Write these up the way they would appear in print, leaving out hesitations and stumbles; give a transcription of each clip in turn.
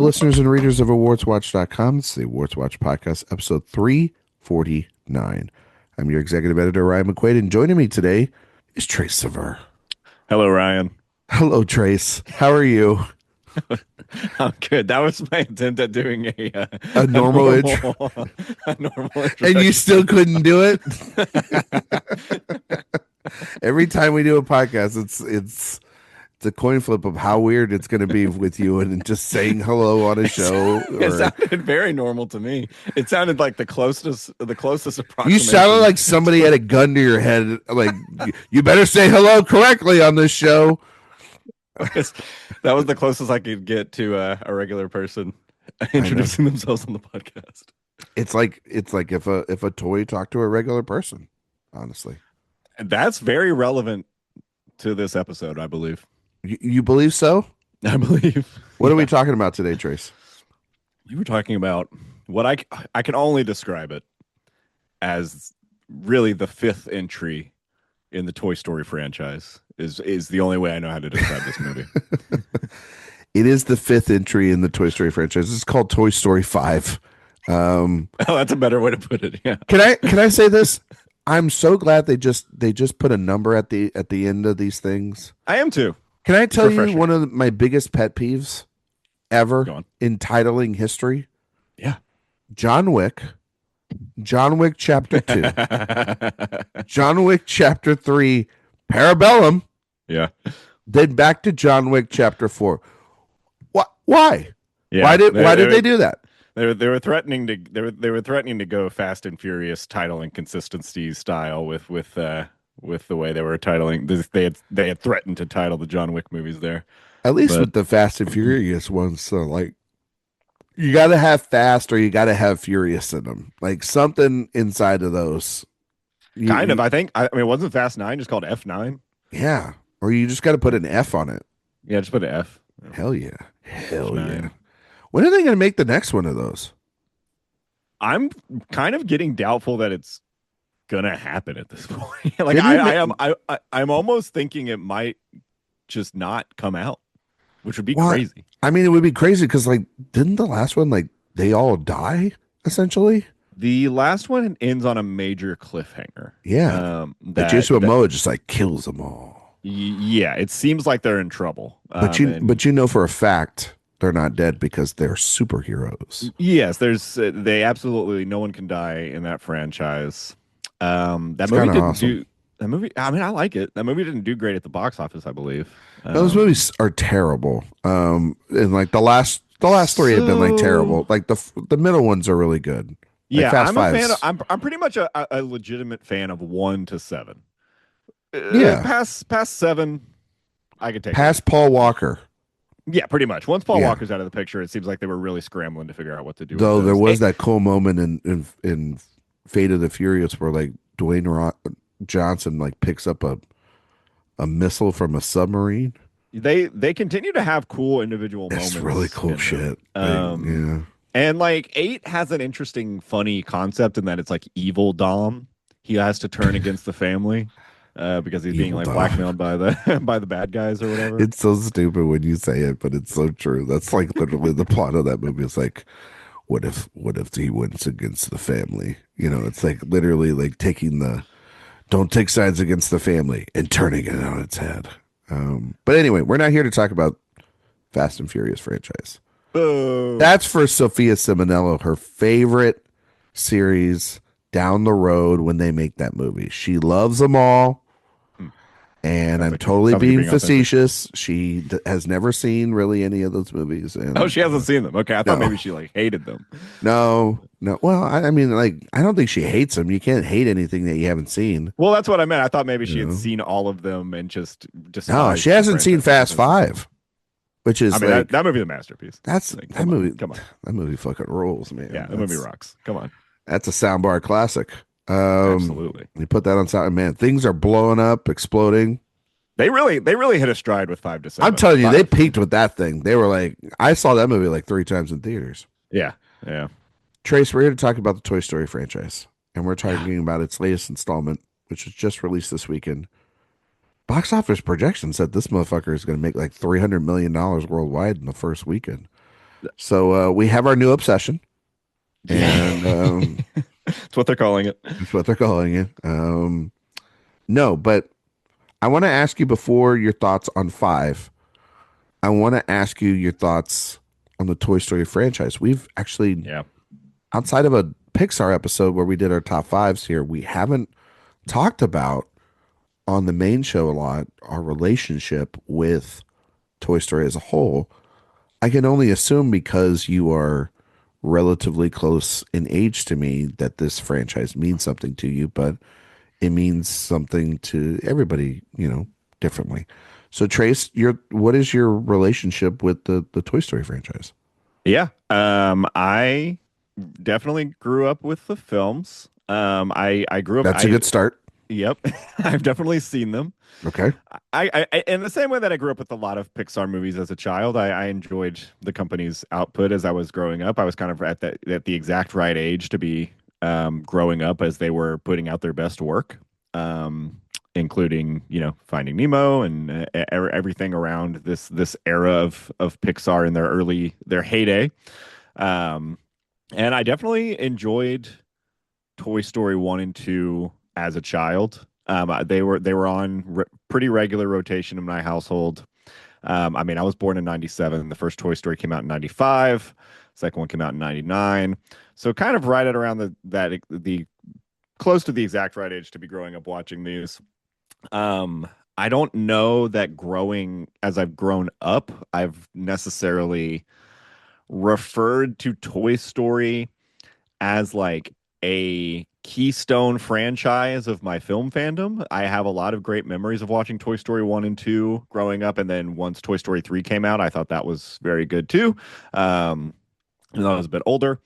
listeners and readers of AwardsWatch.com. It's the Awards Watch Podcast, episode 349. I'm your executive editor, Ryan McQuade, and joining me today is Trace Sauveur. Hello, Ryan. Hello, Trace. How are you? I'm good. That was my attempt at doing a normal a normal and you still couldn't do it? Every time we do a podcast, it's a coin flip of how weird it's going to be with you and just saying hello on a show. It sounded very normal to me. It sounded like the closest approximation. You sounded like somebody had a gun to your head. Like, you better say hello correctly on this show. That was the closest I could get to a regular person introducing themselves on the podcast. It's like if a toy talked to a regular person, honestly. And that's very relevant to this episode, I believe. You believe so? I believe. What are we talking about today, Trace? You were talking about what I can only describe it as really the fifth entry in the Toy Story franchise is the only way I know how to describe this movie. It is the fifth entry in the Toy Story franchise. It's called Toy Story 5. Oh, that's a better way to put it. Yeah. Can I say this? I'm so glad they just put a number at the end of these things. I am too. Can I tell you one of my biggest pet peeves ever in titling history? Yeah. John Wick Chapter 2, John Wick Chapter 3, Parabellum. Yeah. Then back to John Wick Chapter 4. Why? Yeah. Why did they do that? They were threatening to go Fast and Furious title inconsistency style with the way they were titling. They had threatened to title the John Wick movies there. At least with the Fast and Furious ones, so like you got to have fast or you got to have furious in them. Like something inside of those. I mean, it wasn't Fast 9 just called F9? Yeah. Or you just got to put an F on it. Yeah, just put an F. Hell yeah. Hell F9. Yeah. When are they going to make the next one of those? I'm kind of getting doubtful that it's gonna happen at this point. Like I'm almost thinking it might just not come out, which would be crazy. I mean, it would be crazy because like, didn't the last one like they all die essentially? The last one ends on a major cliffhanger. Yeah, that Jason Momoa just like kills them all. Yeah, it seems like they're in trouble. But you know for a fact they're not dead because they're superheroes. Yes, they absolutely no one can die in that franchise. That it's movie didn't awesome. that movie. I mean, I like it. That movie didn't do great at the box office, I believe. Those movies are terrible. And like the last three have been like terrible. Like the middle ones are really good. Like yeah, Fast I'm Fives. a fan. I'm pretty much a legitimate fan of 1 to 7. Yeah, past 7, I could take. Past Paul Walker. Yeah, pretty much. Once Paul Walker's out of the picture, it seems like they were really scrambling to figure out what to do. Though there was that cool moment in Fate of the Furious where like Dwayne Johnson like picks up a missile from a submarine. They continue to have cool individual moments. It's really cool shit. Yeah. And like 8 has an interesting, funny concept in that it's like evil Dom. He has to turn against the family. Because he's being like blackmailed by the bad guys or whatever. It's so stupid when you say it, but it's so true. That's like literally the plot of that movie. It's like, what if he wins against the family? You know, it's like literally like don't take sides against the family and turning it on its head. But anyway, we're not here to talk about Fast and Furious franchise. That's for Sophia Simonello, her favorite series down the road when they make that movie. She loves them all. And I'm totally being facetious. She has never seen really any of those movies. And, she hasn't seen them. Okay, I thought maybe she like hated them. No. Well, I mean, like, I don't think she hates them. You can't hate anything that you haven't seen. Well, that's what I meant. I thought maybe she had seen all of them and just no. She hasn't seen Fast 5, which is that movie's a masterpiece. That's like, that movie. Come on, that movie fucking rules, man. Yeah, that movie rocks. Come on, that's a soundbar classic. Absolutely. You put that on sound, man. Things are blowing up, exploding. They really hit a stride with 5 to 7. I'm telling you, they peaked with that thing. They were like, I saw that movie like 3 times in theaters. Yeah. Trace, we're here to talk about the Toy Story franchise, and we're talking about its latest installment, which was just released this weekend. Box office projections said this motherfucker is going to make like $300 million worldwide in the first weekend. So we have our new obsession, and Yeah. That's what they're calling it. that's what they're calling it. No, but I want to ask you before your thoughts on five. I want to ask you your thoughts on the Toy Story franchise. We've actually, Yeah. outside of a Pixar episode where we did our top fives here, we haven't talked about on the main show a lot our relationship with Toy Story as a whole. I can only assume because you are relatively close in age to me that this franchise means something to you, but it means something to everybody, differently. So Trace, what is your relationship with the Toy Story franchise? Yeah. I definitely grew up with the films. I grew up That's a I good start. Yep. I've definitely seen them. Okay. In the same way that I grew up with a lot of Pixar movies as a child, I enjoyed the company's output as I was growing up. I was kind of at the exact right age to be growing up as they were putting out their best work, including Finding Nemo and everything around this era of Pixar in their heyday. Um, and I definitely enjoyed Toy Story 1 and 2 as a child. They were on pretty regular rotation in my household. I mean, I was born in '97. The first Toy Story came out in '95. Second one came out in '99. So kind of right at around the close to the exact right age to be growing up watching these. I don't know that growing as I've grown up, I've necessarily referred to Toy Story as like a keystone franchise of my film fandom. I have a lot of great memories of watching Toy Story 1 and 2 growing up. And then once Toy Story 3 came out, I thought that was very good too. And I was a bit older.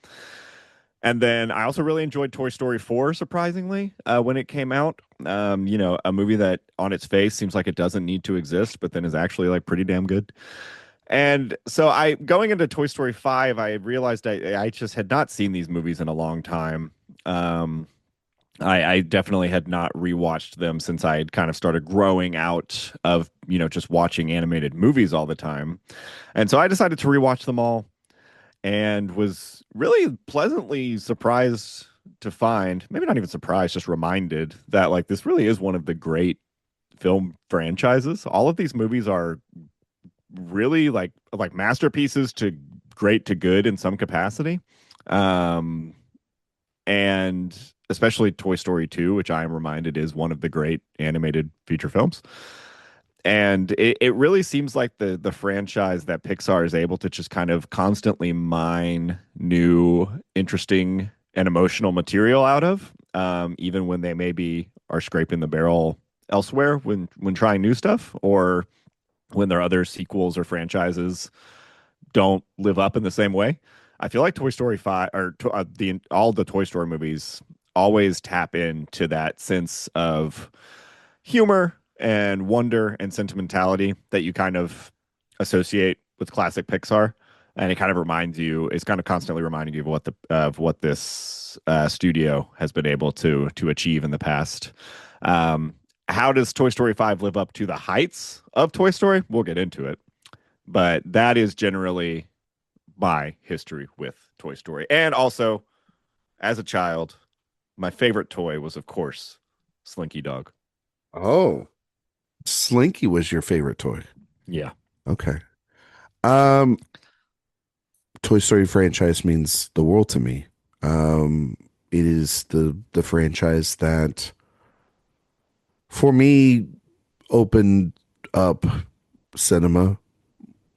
And then I also really enjoyed Toy Story 4, surprisingly, when it came out. A movie that on its face seems like it doesn't need to exist, but then is actually like pretty damn good. And so I going into Toy Story 5, I realized I just had not seen these movies in a long time. Um, I definitely had not rewatched them since I had kind of started growing out of, just watching animated movies all the time. And so I decided to rewatch them all and was really pleasantly surprised to find, maybe not even surprised, just reminded that like this really is one of the great film franchises. All of these movies are really like masterpieces to great to good in some capacity. Um, and especially Toy Story 2, which I am reminded is one of the great animated feature films. And it really seems like the franchise that Pixar is able to just kind of constantly mine new, interesting, and emotional material out of, even when they maybe are scraping the barrel elsewhere when trying new stuff, or when their other sequels or franchises don't live up in the same way. I feel like Toy Story 5 or the all the Toy Story movies always tap into that sense of humor and wonder and sentimentality that you kind of associate with classic Pixar. And it kind of reminds you, it's kind of constantly reminding you of what this studio has been able to achieve in the past. Um, how does Toy Story 5 live up to the heights of Toy Story? We'll get into it. But that is generally my history with Toy Story. And also, as a child, my favorite toy was, of course, Slinky Dog. Oh, Slinky was your favorite toy. Yeah. Okay. Um, Toy Story franchise means the world to me. It is the franchise that, for me, opened up cinema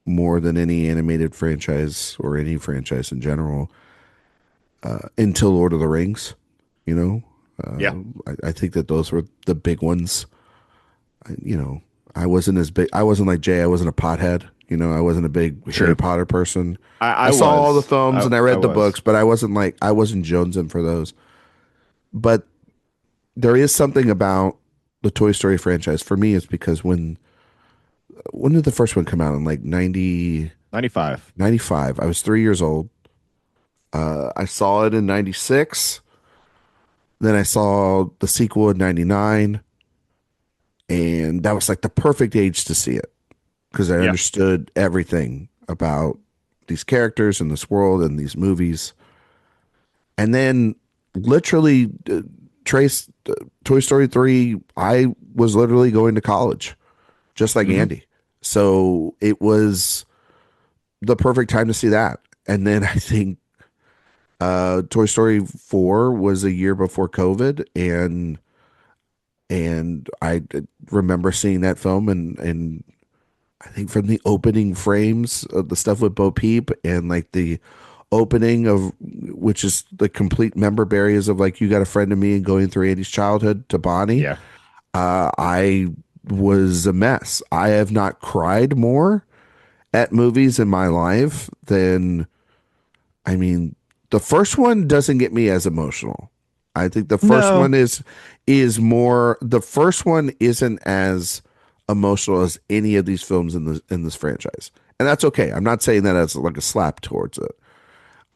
more than any animated franchise or any franchise in general, until Lord of the Rings. You know, Yeah. I think that those were the big ones. You know, I wasn't as big. I wasn't like Jay. I wasn't a pothead. I wasn't a big Harry Sure. Potter person. I I saw all the was. films and I I read the was. books, but I wasn't jonesing for those. But there is something about the Toy Story franchise for me. It's because when did the first one come out? In like 95. 95. I was 3 years old. I saw it in 96. Then I saw the sequel in 99. And that was like the perfect age to see it because I Yeah. understood everything about these characters and this world and these movies. And then literally Trace Toy Story 3, I was literally going to college just like Hmm. Andy. So it was the perfect time to see that. And then I think Toy Story 4 was a year before COVID, and I remember seeing that film, and I think from the opening frames of the stuff with Bo Peep and like the opening of, which is the complete memorabilia of like You Got a Friend of Me and going through Andy's childhood to Bonnie, Yeah. I was a mess. I have not cried more at movies in my life than, I mean, the first one doesn't get me as emotional. I think the first No. one is more, the first one isn't as emotional as any of these films in this franchise. And that's okay. I'm not saying that as like a slap towards it.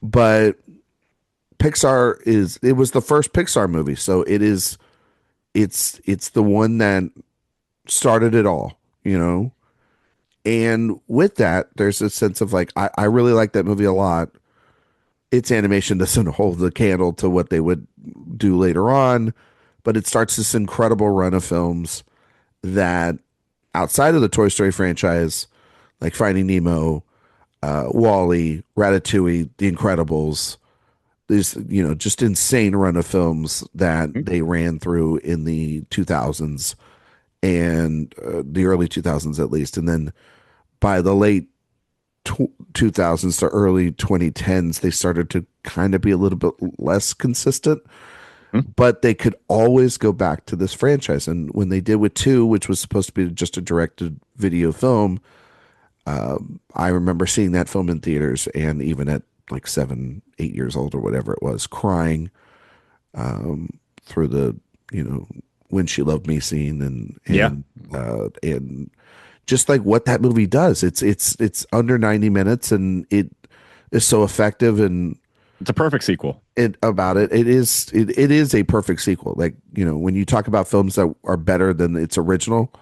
But Pixar is, it was the first Pixar movie, so it's the one that started it all, you know? And with that, there's a sense of like, I really like that movie a lot. Its animation doesn't hold the candle to what they would do later on, but it starts this incredible run of films that outside of the Toy Story franchise, like Finding Nemo, Wall-E, Ratatouille, The Incredibles, these, you know, just insane run of films that they ran through in the 2000s and the early 2000s at least. And then by the late 2000s to early 2010s, they started to kind of be a little bit less consistent, Mhm. but they could always go back to this franchise. And when they did with two, which was supposed to be just a directed video film, I remember seeing that film in theaters and even at like 7, 8 years old or whatever it was, crying through the, you know, When She Loved Me scene Yeah. and just like what that movie does. It's under 90 minutes and it is so effective and It's a perfect sequel. it about it. It is a perfect sequel. Like, you know, when you talk about films that are better than its original,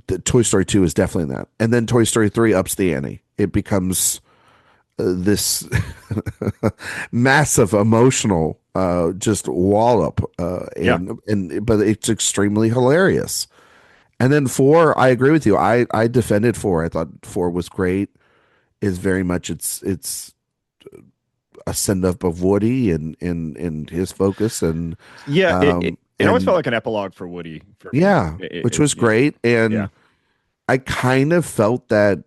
the Toy Story 2 is definitely that. And then Toy Story 3 ups the ante. It becomes this massive emotional just wallop Yeah. and but it's extremely hilarious. And then 4, I agree with you. I defended 4. I thought 4 was great. Is very much it's a send up of Woody and his focus Yeah. It always felt and like an epilogue for Woody for me. yeah, which was great. Yeah. And I kind of felt that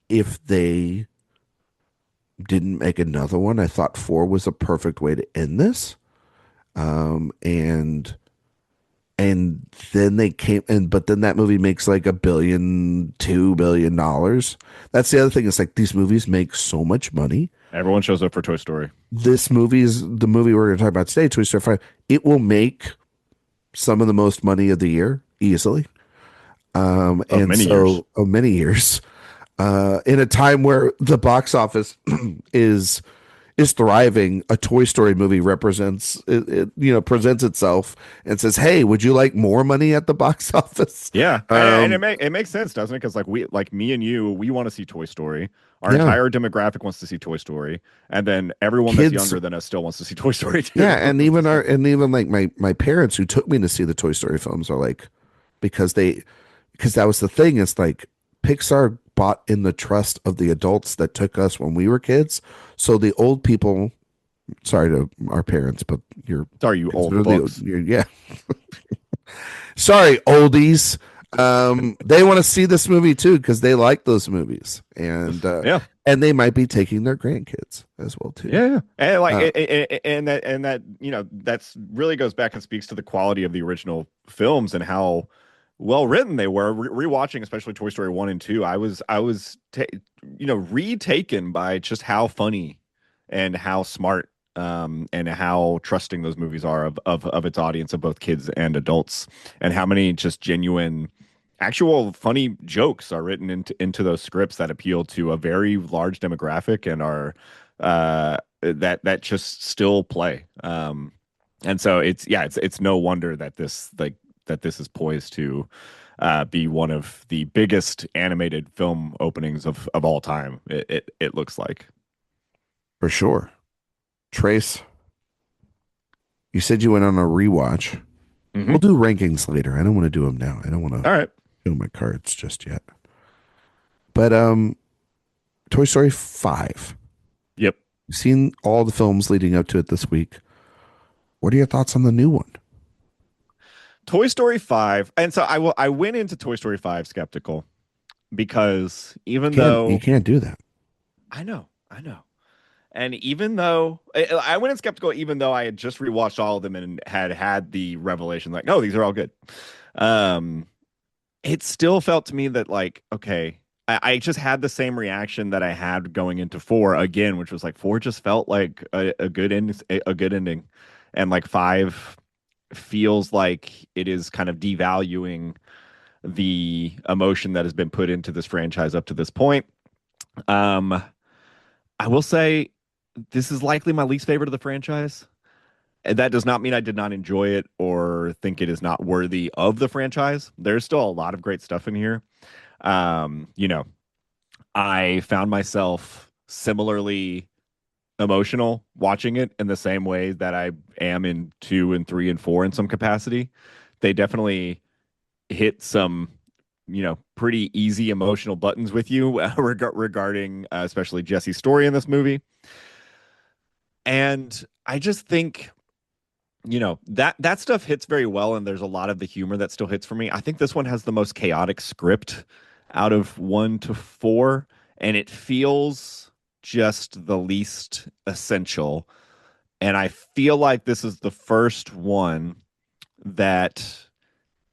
if they didn't make another one, I thought 4 was a perfect way to end this. And then they came and but then that movie makes like $1 billion, $2 billion. That's the other thing. It's like these movies make so much money. Everyone shows up for Toy Story. This movie is the movie we're going to talk about today, Toy Story 5. It will make some of the most money of the year easily. Of And many years. so of many years, in a time where the box office is thriving, a Toy Story movie represents it, you know, presents itself and says, "Hey, would you like more money at the box office?" Yeah, and Um, it makes sense, doesn't it? Because like we like me and you, we want to see Toy Story. Our yeah, entire demographic wants to see Toy Story, and then everyone that's kids, younger than us still wants to see Toy Story yeah, too. and even like my parents who took me to see the Toy Story films are like, because because that was the thing. It's like Pixar bought in the trust of the adults that took us when we were kids. So the old people, sorry to our parents, but you're Sorry, you old considered the books. yeah. Sorry, oldies. They want to see this movie too because they like those movies, Yeah, and they might be taking their grandkids as well too. yeah, and like Uh, and that you know that's really goes back and speaks to the quality of the original films and how well written they were. Rewatching, especially Toy Story 1 and 2, you know, retaken by just how funny and how smart and how trusting those movies are of its audience of both kids and adults, and how many just genuine actual funny jokes are written into those scripts that appeal to a very large demographic and are that just still play. And so it's yeah, it's no wonder that this like that this is poised to be one of the biggest animated film openings of all time. It looks like. For sure. Trace, you said you went on a rewatch. We'll Hmm. do rankings later. I don't want to do them now. I don't want to All right. show my cards just yet. But Toy Story 5. Yep. You've seen all the films leading up to it this week. What are your thoughts on the new one? Toy Story 5. And so I went into Toy Story 5 skeptical because even You though can't do that. I know. And even though I went in skeptical, even though I had just rewatched all of them and had the revelation, like, no, these are all good. Um, it still felt to me that, like, okay, I just had the same reaction that I had going into four again, which was like four just felt like a good a good ending, and like five feels like it is kind of devaluing the emotion that has been put into this franchise up to this point. Um, I will say this is likely my least favorite of the franchise. And that does not mean I did not enjoy it or think it is not worthy of the franchise. There's still a lot of great stuff in here. You know, I found myself similarly emotional watching it in the same way that I am in two and three and four in some capacity. They definitely hit some, pretty easy emotional buttons with you regarding especially Jesse's story in this movie. And I just think, that stuff hits very well, and there's a lot of the humor that still hits for me. I think this one has the most chaotic script out of one to four, and it feels just the least essential. And I feel like this is the first one that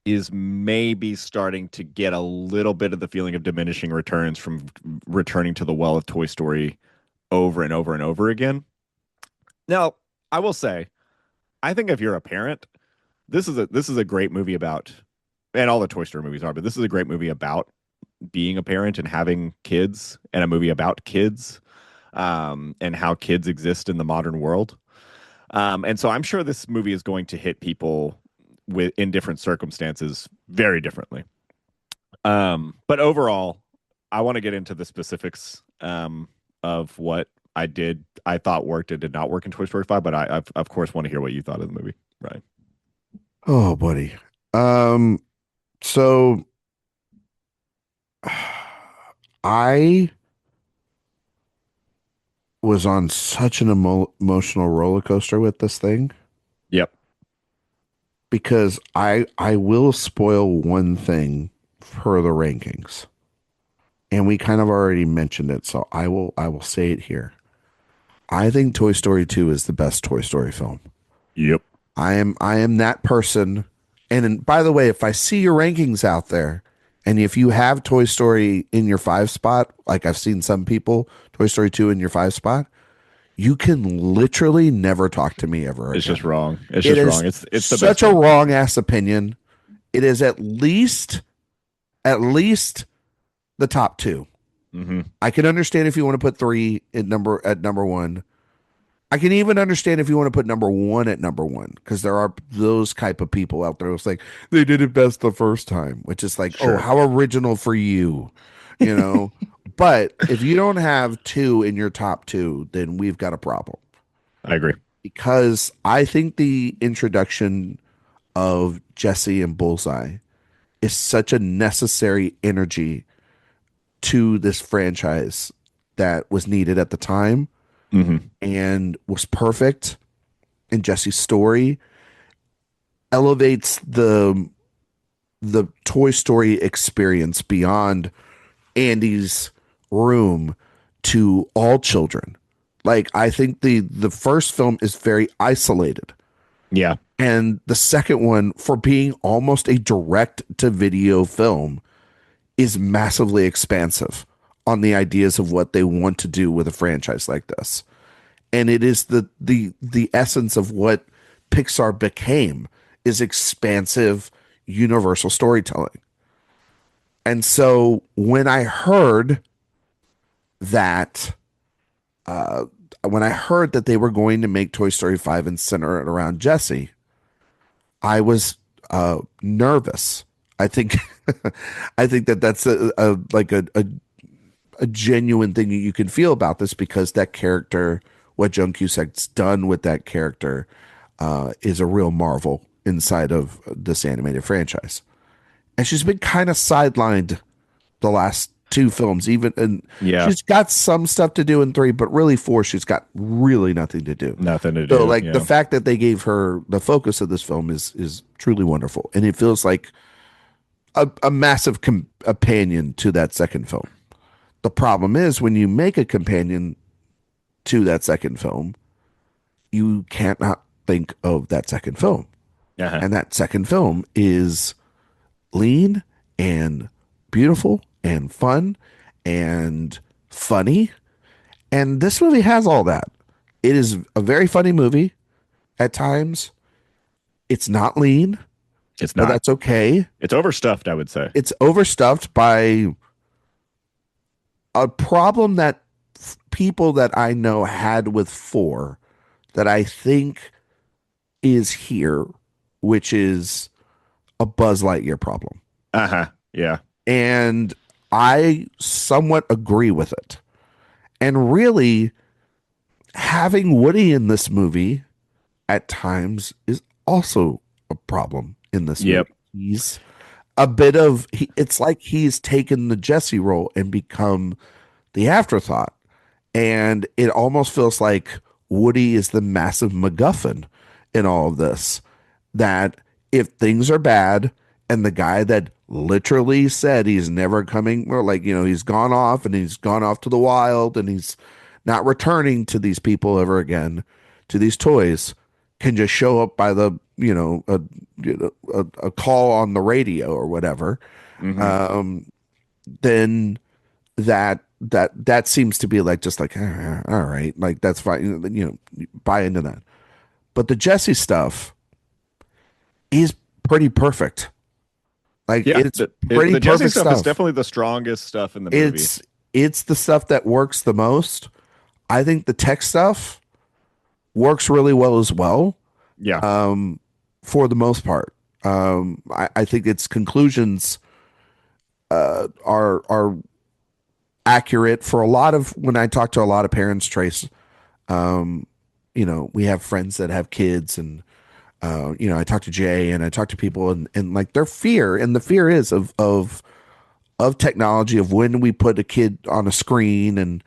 is maybe starting to get a little bit of the feeling of diminishing returns from returning to the well of Toy Story over and over and over again. Now, I will say, I think if you're a parent, this is a great movie about, and all the Toy Story movies are, but this is a great movie about being a parent and having kids, and a movie about kids, and how kids exist in the modern world. And so I'm sure this movie is going to hit people in different circumstances very differently. But overall, I want to get into the specifics of what I thought worked and did not work in Toy Story 5, but I of course want to hear what you thought of the movie. Right. Oh, buddy. Um, so I was on such an emotional roller coaster with this thing Yep. because I will spoil one thing for the rankings. And we kind of already mentioned it, so I will say it here. I think Toy Story 2 is the best Toy Story film. Yep. I am that person. And by the way, if I see your rankings out there, and if you have Toy Story in your five spot, like I've seen some people, Toy Story 2 in your five spot, you can literally never talk to me ever It's just again. wrong. It's It just is wrong. It's the best such a film. wrong ass opinion. It is at least the top two. Hmm. I can understand if you want to put three at number one. I can even understand if you want to put number one at number one, because there are those type of people out there. It's like they did it best the first time, which is like, oh, Sure. how original for you, you know. But if you don't have two in your top two, then we've got a problem, I agree. because I think the introduction of Jesse and Bullseye is such a necessary energy to this franchise that was needed at the time Hmm. and was perfect. And Jesse's story elevates the Toy Story experience beyond Andy's room to all children. Like, I think the first film is very isolated. Yeah. And the second one, for being almost a direct to video film, is massively expansive on the ideas of what they want to do with a franchise like this. And it is the essence of what Pixar became, is expansive universal storytelling. And so when I heard that uh, when I heard that they were going to make Toy Story 5 and center it around Jesse, I was nervous. I think I think that that's a genuine thing you can feel about this because that character, what Joan Cusack's done with that character, is a real marvel inside of this animated franchise. And she's been kind of sidelined the last two films, even, and Yeah, she's got some stuff to do in three, but really four, she's got really nothing to do. nothing to So, do. like the Yeah. fact that they gave her the focus of this film is truly wonderful, and it feels like a massive companion to that second film. The problem is when you make a companion to that second film, you can't not think of that second film. Uh-huh. And that second film is lean and beautiful and fun and funny. And this movie has all that. It is a very funny movie at times. It's not lean, It's but not. that's okay. It's overstuffed, I would say. It's overstuffed by a problem that people that I know had with four that I think is here, which is a Buzz Lightyear problem. Uh-huh. Yeah. And I somewhat agree with it. And really, having Woody in this movie at times is also a problem in this Yep. movie. He's a bit of, it's like he's taken the Jesse role and become the afterthought. And it almost feels like Woody is the massive MacGuffin in all of this. That if things are bad and the guy that literally said he's never coming, or like, he's gone off and he's gone off to the wild and he's not returning to these people ever again, to these toys, can just show up by the, a call on the radio or whatever, then that seems to be like just like all right, like that's fine, buy into that. But the Jesse stuff is pretty perfect. Like Yeah. it's pretty The Jesse perfect stuff is stuff. definitely the strongest stuff in the movie. It's the stuff that works the most. I think the tech stuff works really well as well, Yeah. for the most part. I think its conclusions are accurate for a lot of, when I talk to a lot of parents, Trace, we have friends that have kids, and I talk to Jay and I talk to people, and like their fear, and the fear is of technology, of when we put a kid on a screen and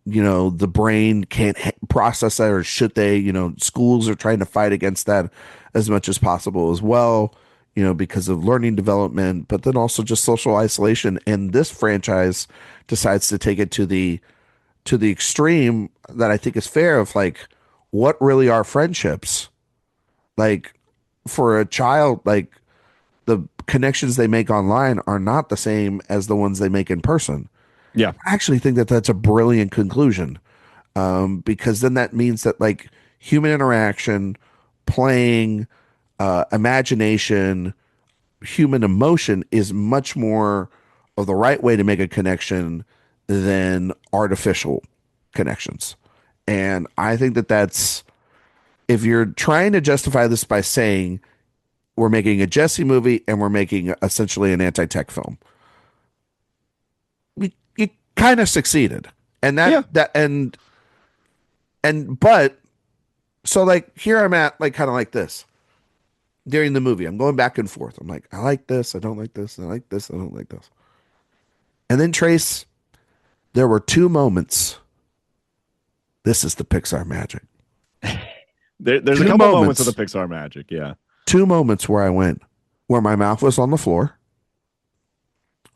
the brain can't process that, or should they, schools are trying to fight against that as much as possible as well, because of learning development, but then also just social isolation. And this franchise decides to take it to the extreme that I think is fair, of like, what really are friendships? Like, for a child, like, the connections they make online are not the same as the ones they make in person. Yeah. I actually think that that's a brilliant conclusion, because then that means that, like, human interaction, playing, imagination, human emotion is much more of the right way to make a connection than artificial connections. And I think that that's, if you're trying to justify this by saying we're making a Jesse movie and we're making essentially an anti-tech film, you kind of succeeded. And Yeah. but so, like, here I'm at, like, kind of like this during the movie. I'm going back and forth. I'm like, I like this, I don't like this, I like this, I don't like this. And then, Trace, there were two moments. This is the Pixar magic. There's a Two couple moments of moments. the Pixar magic. Yeah. Two moments where my mouth was on the floor.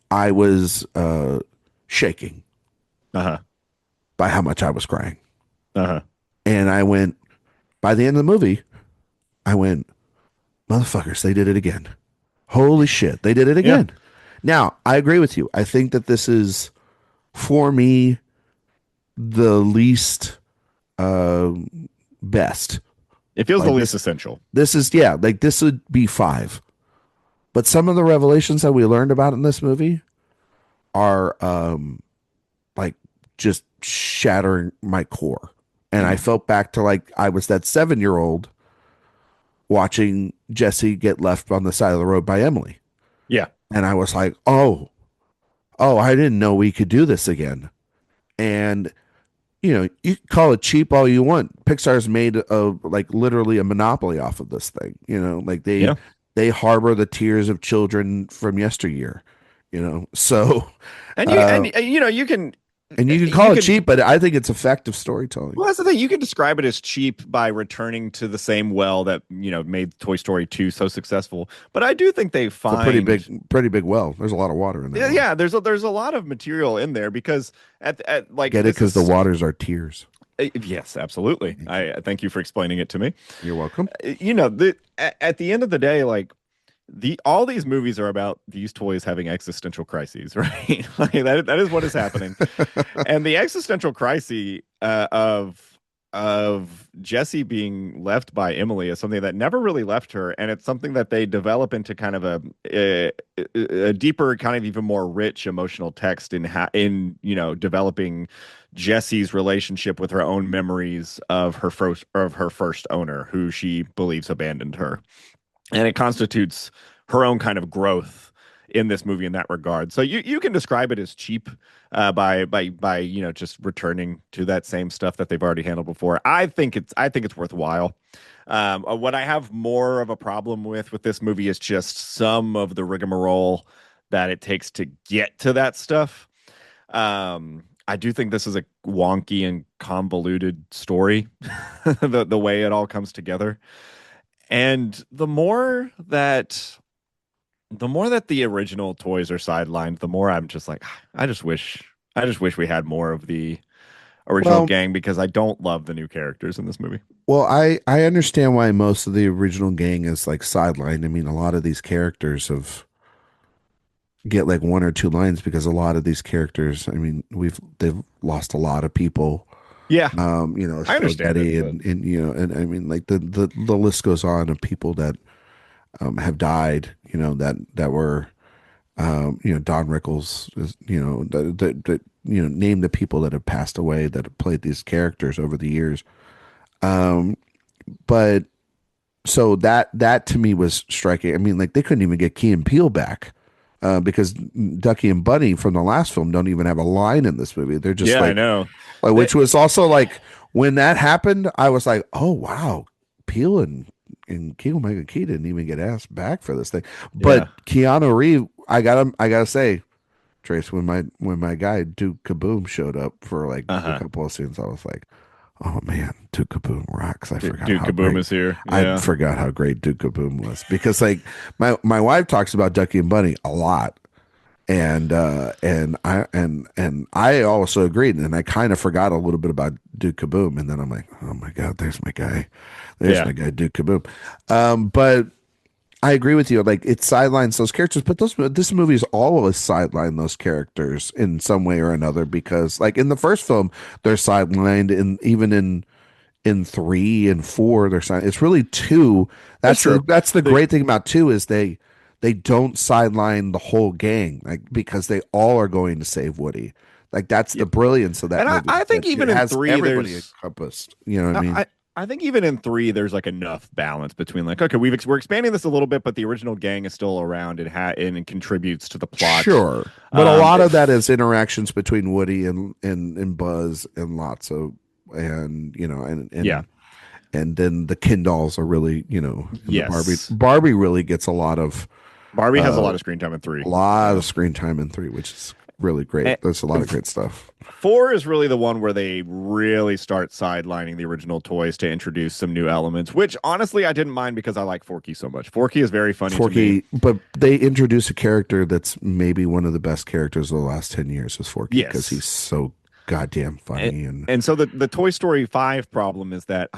I was shaking Uh-huh. by how much I was crying. Uh-huh. And I went, by the end of the movie, I went, motherfuckers, they did it again. Holy shit, they did it Yeah. again. Now, I agree with you. I think that this is, for me, the least best. It feels Like the least this- essential. This is, yeah, like this would be 5. But some of the revelations that we learned about in this movie are like just shattering my core. And I felt back to, like, I was that 7-year-old watching Jesse get left on the side of the road by Emily. Yeah. and I was like, oh, I didn't know we could do this again. And you call it cheap all you want. Pixar's made like literally a monopoly off of this thing. Like Yeah. they harbor the tears of children from yesteryear. So And uh, you can and you can call you it can cheap, but I think it's effective storytelling. well, that's the thing. You can describe it as cheap by returning to the same well that, made Toy Story 2 so successful. But I do think they It's a find pretty big well. There's a lot of water in that yeah, well. yeah, there's a lot of material in there because at like Get it? this Because the is waters are tears. yes, absolutely. I thank you for explaining it to me. You're welcome. At the end of the day, like all these movies are about these toys having existential crises, right? Like that is what is happening. And the existential crisis of Jesse being left by Emily is something that never really left her, and it's something that they develop into kind of a deeper, kind of even more rich emotional text in developing Jesse's relationship with her own memories of her first owner, who she believes abandoned her, and it constitutes her own kind of growth in this movie in that regard. So you can describe it as cheap by just returning to that same stuff that they've already handled before. I think it's worthwhile. What I have more of a problem with this movie is just some of the rigmarole that it takes to get to that stuff. I do think this is a wonky and convoluted story, the way it all comes together. And the more that the original toys are sidelined, the more I'm just like, I just wish we had more of the original Well, gang because I don't love the new characters in this movie. I understand why most of the original gang is like sidelined. I mean, a lot of these characters have get like one or two lines because a lot of these characters, I mean, they've lost a lot of people. Yeah, I understand it, Spaghetti but and I mean like the list goes on of people that have died, that were Don Rickles is, name the people that have passed away that have played these characters over the years. Um, but so that to me was striking. I mean, like they couldn't even get Key and Peele back. Because Ducky and Bunny from the last film don't even have a line in this movie. They're just yeah, I know. They, which was also like when that happened, I was like, oh wow, Peele and Keegan Key didn't even get asked back for this thing. yeah, But Keanu Reeves, I gotta say, Trace, when my guy Duke Kaboom showed up for like a uh-huh. couple of scenes, I was like, oh man, Duke Kaboom rocks. Dude, Kaboom is here. I Yeah, forgot how great Duke Kaboom was because like my wife talks about Ducky and Bunny a lot and I also agreed, and I kind of forgot a little bit about Duke Kaboom, and then I'm like, oh my god, there's yeah, my guy Duke Kaboom. But I agree with you, like it sidelines those characters, but this movie's always sidelined those characters in some way or another because, like in the first film, they're sidelined, and even in 3 and 4 they're signed. It's really 2. that's That's true. the They, great thing about 2 is they don't sideline the whole gang, like because they all are going to save Woody. Like that's yeah, the brilliance of that and I, movie, I that think it even in has three, everybody there's encompassed. You know what I I, mean? I I think even in 3, there's like enough balance between like, okay, we're expanding this a little bit, but the original gang is still around and it contributes to the plot. Sure, but a lot of that If is interactions between Woody and Buzz and Lotso, and yeah, and then the Ken dolls are really, and the yes, Barbie really gets Barbie has a uh, lot of screen time in a 3. lot Yeah. of screen time in 3, which is really great. And There's a lot of f- great stuff. 4 is really the one where they really start sidelining the original toys to introduce some new elements, which honestly I didn't mind because I like Forky so much. Forky is very funny to me. Forky, but they introduce a character that's maybe one of the best characters of the last 10 years is Forky because he's Yes. so goddamn And, funny. And and so the Toy Story 5 problem is that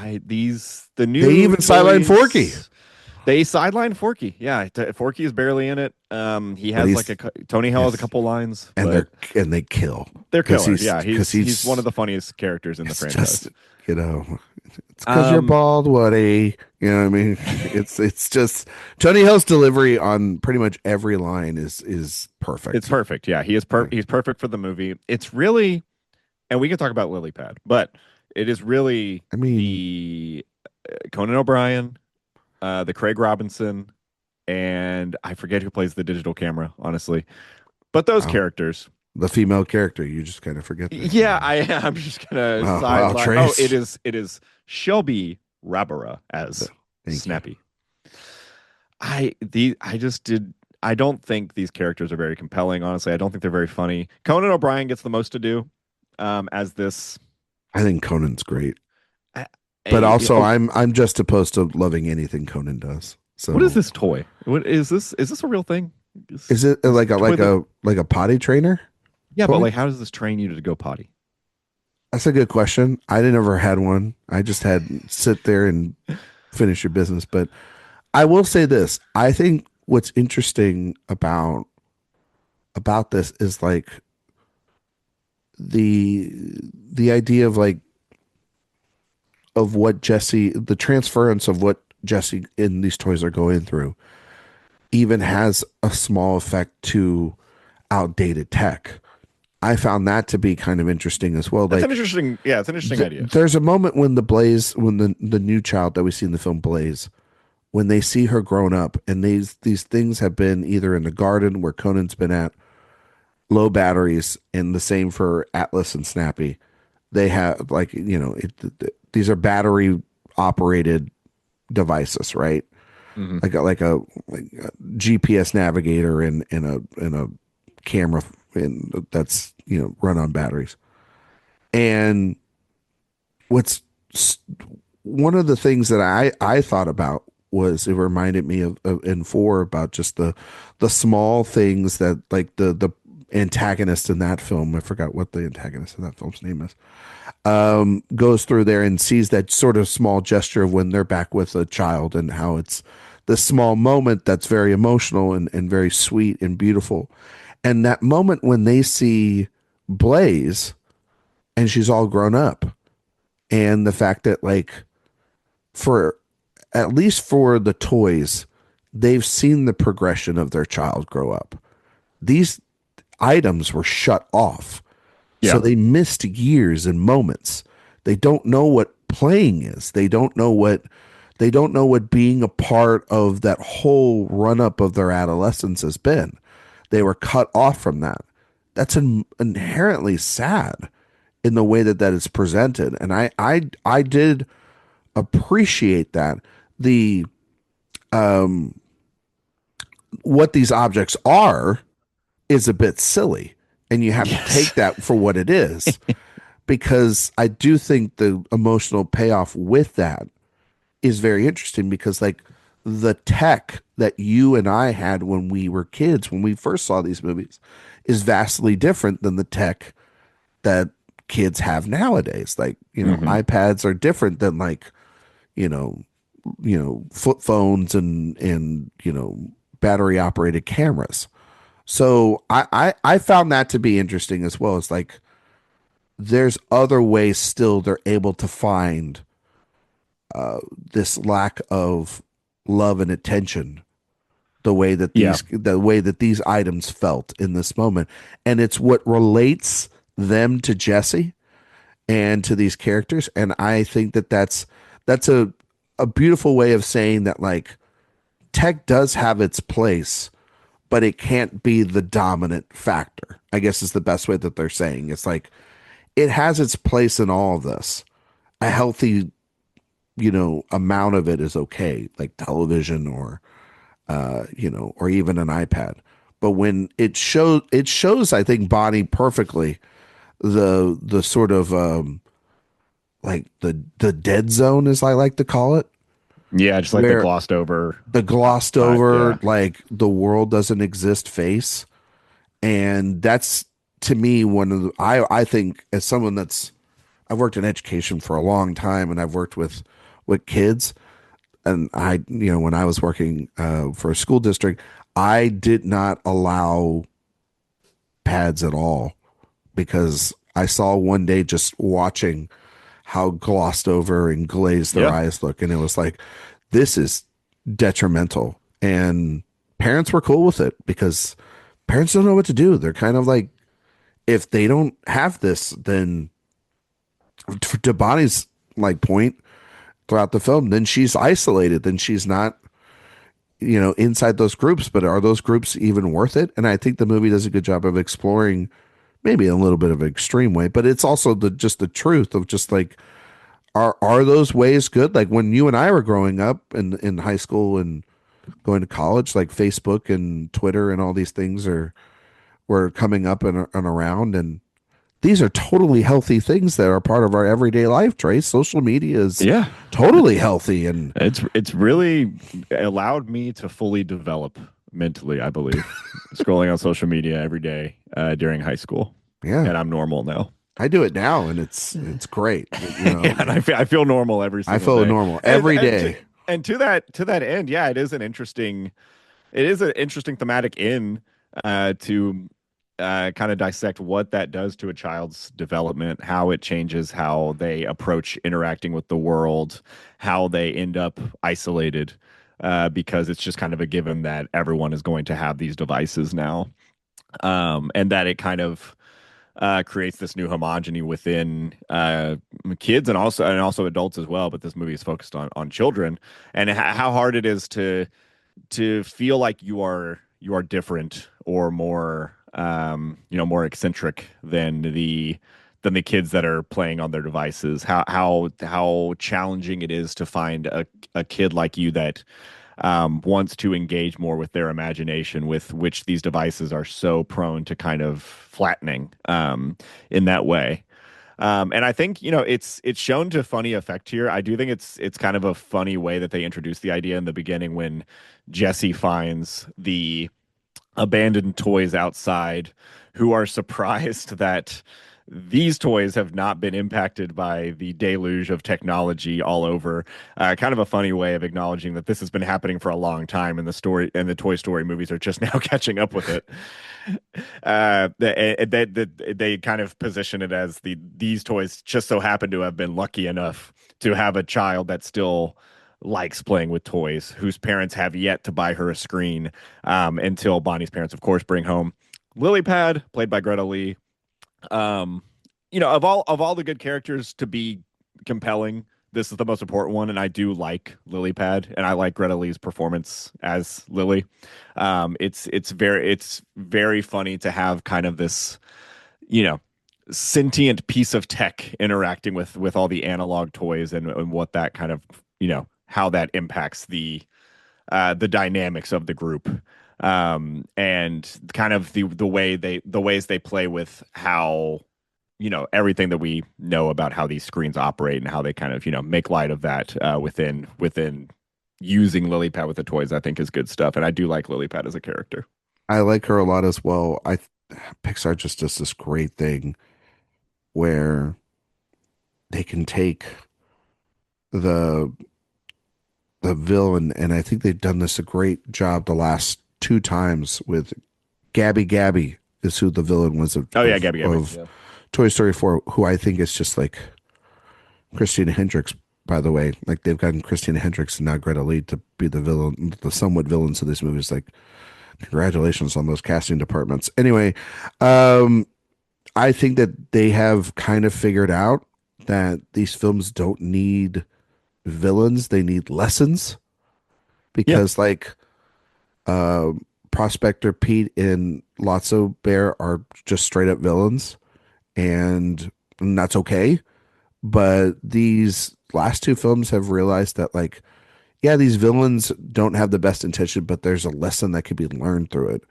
the they new even sideline Forky, toys they sidelined Forky. Yeah, Forky is barely in it. He but has like Tony Hell has a yes, couple lines, and but they kill they're because killer. Yeah, because he's one of the funniest characters in the it's just, franchise. you know, it's because you're Um, bald, Woody. You know what I mean? It's just Tony Hill's delivery on pretty much every line is it's perfect. perfect. Yeah, Yeah. he's perfect for the movie. It's really, and we can talk about Lily Pad, but it is really I mean, the Conan O'Brien, the Craig Robinson, and I forget who plays the digital camera, honestly. But those Wow. characters. The female character, you just kind of forget their Yeah, name. I'm just gonna Wow, sideline. Oh, Trace. it is Shelby Rabara as Thank you. Snappy. I just did I don't think these characters are very compelling, honestly. I don't think they're very funny. Conan O'Brien gets the most to do as this I think Conan's great. a, But also oh, I'm just opposed to loving anything Conan does. what is So this toy? What is this a real thing? is it Is like this toy that a potty trainer yeah, but toy? like how does this train you to go potty? That's a good question. I never had one. I just had sit there and finish your business. But I will say this. I think what's interesting about this is like the the idea of like of what Jesse, the transference of what Jesse in these toys are going through, even has a small effect to outdated tech. I found that to be kind of interesting as well. That's an Like interesting yeah, it's an interesting idea. there's a moment when when the new child that we see in the film Blaze, when they see her grown up, and these things have been either in the garden where Conan's been at, low batteries, and the same for Atlas and Snappy. They have like these are battery operated devices, right? Hmm. Like a GPS navigator and a camera that's run on batteries. And what's one of the things that I thought about was it reminded me of in four about just the small things that like the antagonist in that film, I forgot what the antagonist in that film's name is, goes through there and sees that sort of small gesture of when they're back with a child and how it's this small moment that's very emotional and very sweet and beautiful. And that moment when they see Blaze and she's all grown up, and the fact that like for at least for the toys, they've seen the progression of their child grow up. These items were shut off. So Yeah. they missed years and moments. They don't know what playing is. They don't know what being a part of that whole run up of their adolescence has been. They were cut off from that. That's inherently sad in the way that that is presented. And I did appreciate that. The what these objects are is a bit silly, and you have to Yes. take that for what it is, because I do think the emotional payoff with that is very interesting, because like the tech that you and I had when we were kids, when we first saw these movies, is vastly different than the tech that kids have nowadays. Like, Hmm. iPads are different than like, you know, flip phones and battery operated cameras. So I found that to be interesting as well. It's like there's other ways still they're able to find this lack of love and attention Yeah. the way that these items felt in this moment. And it's what relates them to Jesse and to these characters. And I think that that's a beautiful way of saying that like tech does have its place, but it can't be the dominant factor, I guess is the best way that they're saying. It's like it has its place in all of this. A healthy, amount of it is okay, like television or or even an iPad. But when it shows, I think, Bonnie perfectly the sort of like the dead zone, as I like to call it, Yeah, just like the where glossed over the glossed yeah. over, like the world doesn't exist face. And that's to me one of the I think as someone that's I've worked in education for a long time, and I've worked with kids, and when I was working for a school district, I did not allow pads at all, because I saw one day just watching how glossed over and glazed their Yeah. eyes look, and it was like, this is detrimental. And parents were cool with it, because parents don't know what to do. They're kind of like, if they don't have this, then to Bonnie's like point throughout the film, then she's isolated, then she's not inside those groups, but are those groups even worth it? And I think the movie does a good job of exploring maybe a little bit of an extreme way, but it's also the truth of just like, are those ways good? Like when you and I were growing up in high school and going to college, like Facebook and Twitter and all these things were coming up and around, and these are totally healthy things that are part of our everyday life. Trace, social media is Yeah. totally healthy, and It's really allowed me to fully develop mentally, I believe, scrolling on social media every day during high school, yeah, and I'm normal now. I do it now, and it's great. Yeah, and I feel normal every I single feel day. normal And every and to, day. and to that end, yeah, it is an interesting thematic in to kind of dissect what that does to a child's development, how it changes how they approach interacting with the world, how they end up isolated, because it's just kind of a given that everyone is going to have these devices now, and that it kind of creates this new homogeny within kids and also adults as well. But this movie is focused on children and how hard it is to feel like you are different or more more eccentric than the kids that are playing on their devices. How challenging it is to find a kid like you that wants to engage more with their imagination, with which these devices are so prone to kind of flattening in that way. And I think it's shown to funny effect here. I do think it's kind of a funny way that they introduce the idea in the beginning when Jesse finds the abandoned toys outside, who are surprised that these toys have not been impacted by the deluge of technology all over. Kind of a funny way of acknowledging that this has been happening for a long time, and the Toy Story movies are just now catching up with it. They kind of position it as these toys just so happen to have been lucky enough to have a child that still likes playing with toys, whose parents have yet to buy her a screen, until Bonnie's parents, of course, bring home Lily Pad, played by Greta Lee. Um, of all the good characters to be compelling, this is the most important one, and I do like Lily Pad, and I like Greta Lee's performance as Lily. It's very funny to have kind of this, you know, sentient piece of tech interacting with all the analog toys and what that kind of how that impacts the dynamics of the group, and kind of the ways they play with how everything that we know about how these screens operate and how they kind of make light of that within using Lilypad with the toys. I think is good stuff, and I do like Lilypad as a character. I like her a lot as well. Pixar just does this great thing where they can take the the villain, and I think they've done this a great job the last two times with Gabby is who the villain was Oh yeah, Gabby. of Yeah. Toy Story 4, who I think is just like Christina Hendricks, by the way. Like they've gotten Christina Hendricks and now Greta Lee to be the villain, the somewhat villains of these movies. Like, congratulations on those casting departments. Anyway, um, I think that they have kind of figured out that these films don't need villains, they need lessons Yeah. because like uh Prospector Pete and Lotso Bear are just straight up villains, and that's okay. But these last two films have realized that like, yeah, these villains don't have the best intention, but there's a lesson that could be learned through it.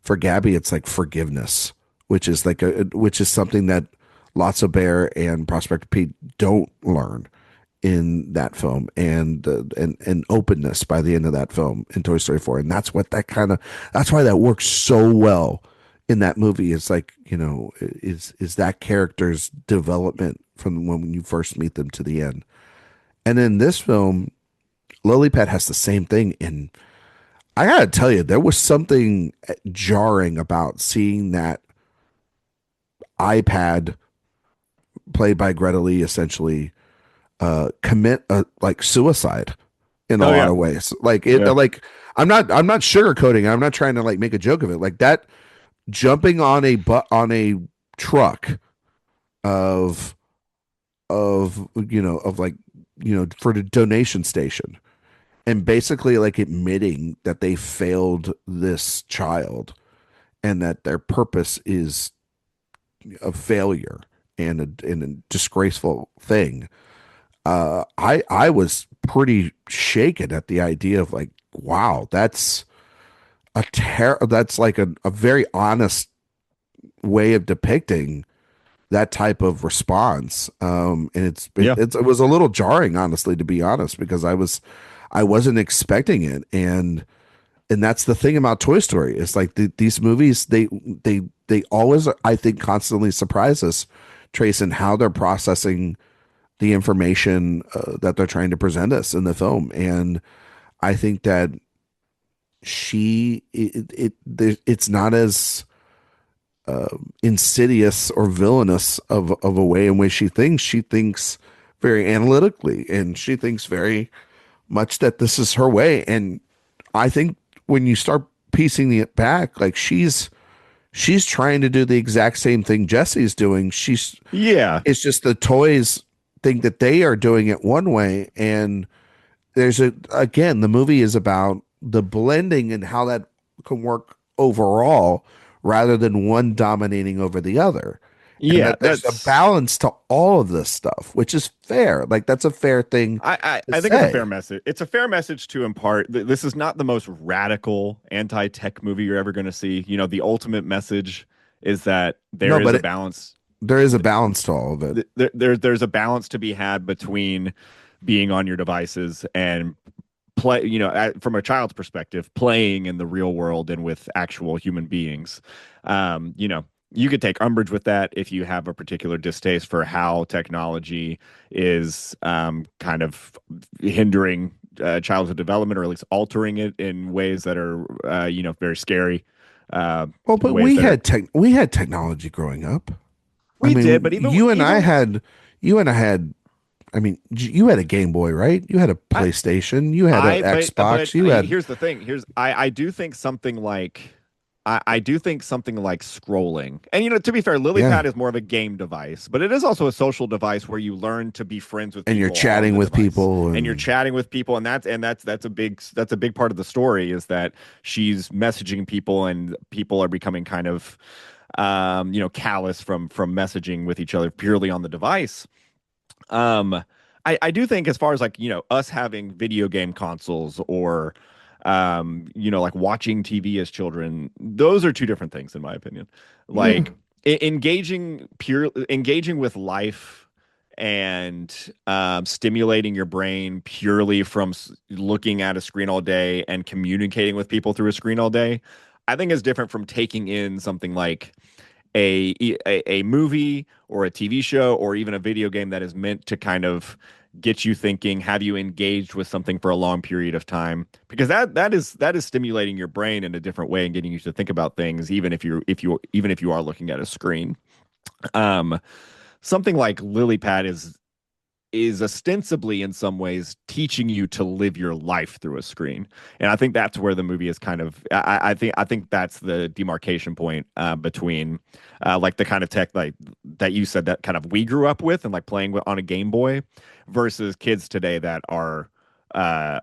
For Gabby, it's like forgiveness, which is something that Lotso Bear and Prospector Pete don't learn in that film, and openness by the end of that film in Toy Story 4. And that's why that works so well in that movie. Is like, is that character's development from when you first meet them to the end. And in this film, Lilypad has the same thing. And I gotta tell you, there was something jarring about seeing that iPad played by Greta Lee essentially commit like suicide in a Oh lot yeah. of ways. Like it, Yeah. like I'm not sugarcoating. I'm not trying to like make a joke of it. Like that jumping on on a truck of of like for the donation station and basically like admitting that they failed this child and that their purpose is a failure and a disgraceful thing. I was pretty shaken at the idea of like, wow, that's like a very honest way of depicting that type of response. And Yeah. it was a little jarring, honestly, to be honest, because I wasn't expecting it, and that's the thing about Toy Story. It's like these movies, they always, I think, constantly surprise us, Trace, in how they're processing the information that they're trying to present us in the film. And I think that it's not as insidious or villainous of a way in which she thinks. She thinks very analytically, and she thinks very much that this is her way. And I think when you start piecing it back, like she's trying to do the exact same thing Jesse's doing. Yeah. It's just the toys think that they are doing it one way, and the movie is about the blending and how that can work overall rather than one dominating over the other. And Yeah. that there's a balance to all of this stuff, which is fair. Like that's a fair thing to I think it's a fair say. message. It's a fair message to impart. This is not the most radical anti-tech movie you're ever going to see. You know, the ultimate message is that there No, is but a balance. there is a balance to all of it. There's a balance to be had between being on your devices and play, from a child's perspective, playing in the real world and with actual human beings. You could take umbrage with that if you have a particular distaste for how technology is kind of hindering childhood development, or at least altering it in ways that are, very scary. Well, but Ways that are we had technology growing up. I we did, mean, but you and I had. I mean, you had a Game Boy, right? You had a I, PlayStation. You had an but Xbox. You had, here's the thing. I do think something like I do think something like scrolling. And to be fair, yeah, LilyPad is more of a game device, but it is also a social device where you learn to be friends with and you're people on chatting the with device. people, And you're and chatting with people, and that's a big part of the story, is that she's messaging people and people are becoming kind of callous from messaging with each other purely on the device. um I do think, as far as like, us having video game consoles, or like watching TV as children, those are two different things in my opinion. yeah, Like engaging with life and stimulating your brain purely from looking at a screen all day and communicating with people through a screen all day, I think is different from taking in something like a movie or a TV show or even a video game that is meant to kind of get you thinking, have you engaged with something for a long period of time, because that is stimulating your brain in a different way and getting you to think about things, even if you are looking at a screen. Um, Something like LilyPad is ostensibly, in some ways, teaching you to live your life through a screen. And I think that's where the movie is kind of, I think that's the demarcation point between like the kind of tech like that you said that kind of we grew up with and like playing on a Game Boy, versus kids today that are this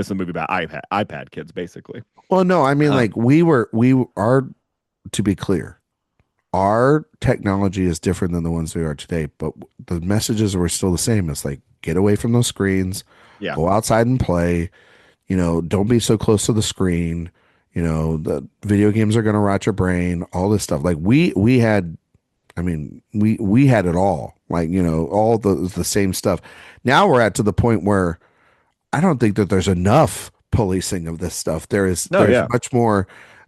is a movie about iPad kids basically. well, no, I mean, Uh, like we are, to be clear, our technology is different than the ones we are today, but the messages were still the same. It's like, get away from those screens, yeah. go outside and play. Don't be so close to the screen. The video games are going to rot your brain, all this stuff. Like we had, I mean, we had it all, like, all the same stuff. Now we're at to the point where I don't think that there's enough policing of this stuff. No, There's yeah. much more.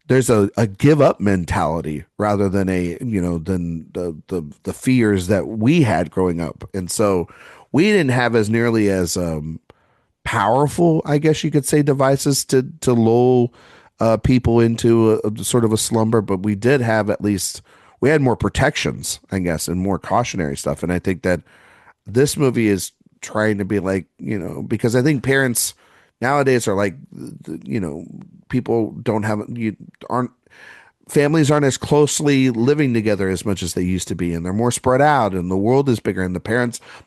There's a give up mentality rather than than the fears that we had growing up. And so we didn't have as nearly as powerful, I guess you could say, devices to lull people into a sort of a slumber, but we did have, at least we had more protections, I guess, and more cautionary stuff. And I think that this movie is trying to be like, because I think parents nowadays are like, people don't have, you aren't, families aren't as closely living together as much as they used to be, and they're more spread out, and the world is bigger, and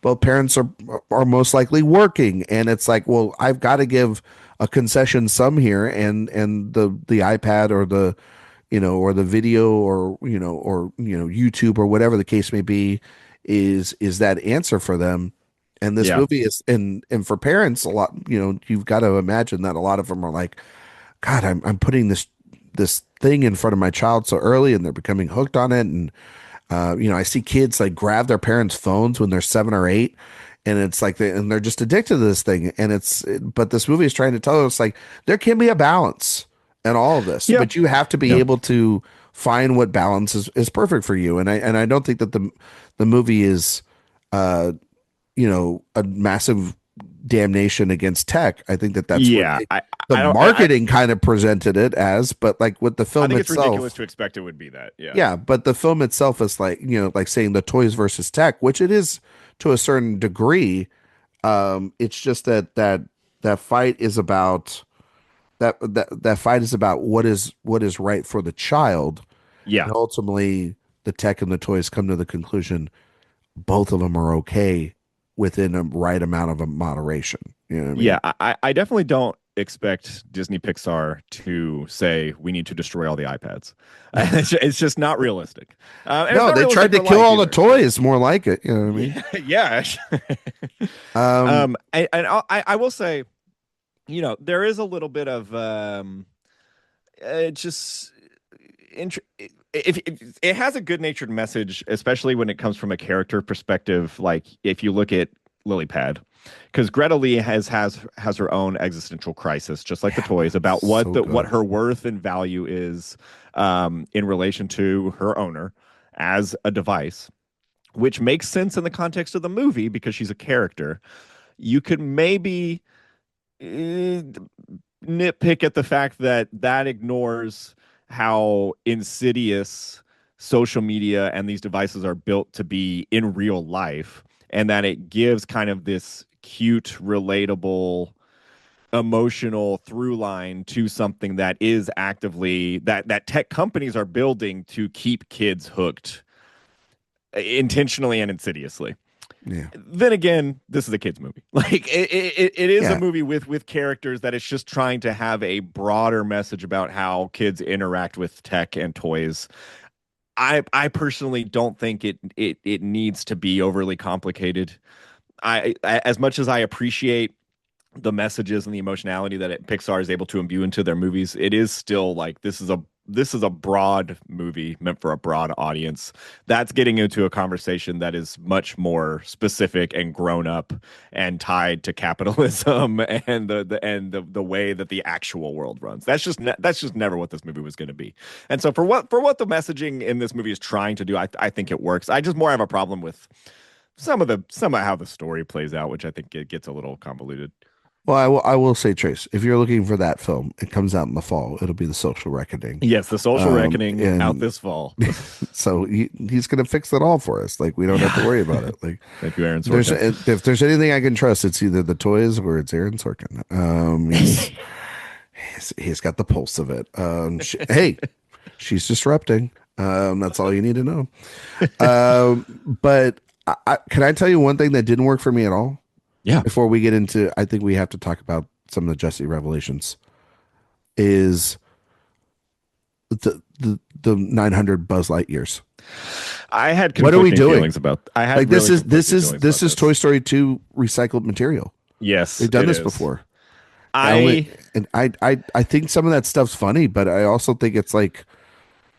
both parents are most likely working, and it's like, well, I've got to give a concession some here, and the iPad or the or the video or YouTube or whatever the case may be is that answer for them. And this Yeah. movie is and for parents a lot, you've got to imagine that a lot of them are like, God, I'm putting this thing in front of my child so early, and they're becoming hooked on it. And I see kids like grab their parents' phones when they're 7 or 8, and it's like they're just addicted to this thing. And but this movie is trying to tell us like there can be a balance in all of this, Yeah. but you have to be Yeah. able to find what balance is perfect for you. And I don't think that the movie is uh a massive damnation against tech. I think that that's what Yeah. the I don't, marketing kind of presented it as, but like with the I film think it's ridiculous itself, to expect it would be that. Yeah. yeah, but the film itself is like, like saying the toys versus tech, which it is to a certain degree. It's just that fight is about that fight is about what is right for the child, Yeah. and ultimately the tech and the toys come to the conclusion both of them are okay within a right amount of a moderation. You know what I mean? Yeah, I definitely don't expect Disney Pixar to say we need to destroy all the iPads. It's just not realistic. And it's No, not they tried realistic to for kill life all the either. toys, more like it. You know what I mean? Yeah, yeah. Um, I will say, there is a little bit of just if it has a good natured message, especially when it comes from a character perspective. Like if you look at Lily Pad, because Greta Lee has her own existential crisis, just like the yeah, toys, about so what good. her worth and value is in relation to her owner as a device, which makes sense in the context of the movie because she's a character. You could maybe nitpick at the fact that that ignores how insidious social media and these devices are built to be in real life, and that it gives kind of this cute, relatable, emotional through line to something that is actively that tech companies are building to keep kids hooked intentionally and insidiously. Yeah, Then again, this is a kids movie. Like it is a yeah, movie with characters that it's just trying to have a broader message about how kids interact with tech and toys. I personally don't think it needs to be overly complicated. As much as I appreciate the messages and the emotionality that Pixar is able to imbue into their movies, it is still like this is a broad movie meant for a broad audience. That's getting into a conversation that is much more specific and grown up and tied to capitalism and the way that the actual world runs. That's just never what this movie was going to be. And so for what the messaging in this movie is trying to do, I think it works. I just more have a problem with some of how the story plays out, which I think it gets a little convoluted. well, I will say, Trace, if you're looking for that film, it comes out in the fall. It'll be The Social Reckoning. Yes, The Social Reckoning out And this fall. so he's gonna fix it all for us. Like we don't have to worry about it. Like Thank you, Aaron there's Sorkin. if there's anything I can trust, it's either the toys or it's Aaron Sorkin. He's got the pulse of it. Hey, she's disrupting. That's all you need to know. But can I tell you one thing that didn't work for me at all? Yeah. Before we get into, I think we have to talk about some of the Jesse revelations. Is the 900 Buzz Lightyears? I had What are we conflicting doing? feelings about. I had Like this really is this conflicting is feelings this about is this. Toy Story 2 recycled material. Yes, They've done it this is. before. I And I think some of that stuff's funny, but I also think it's like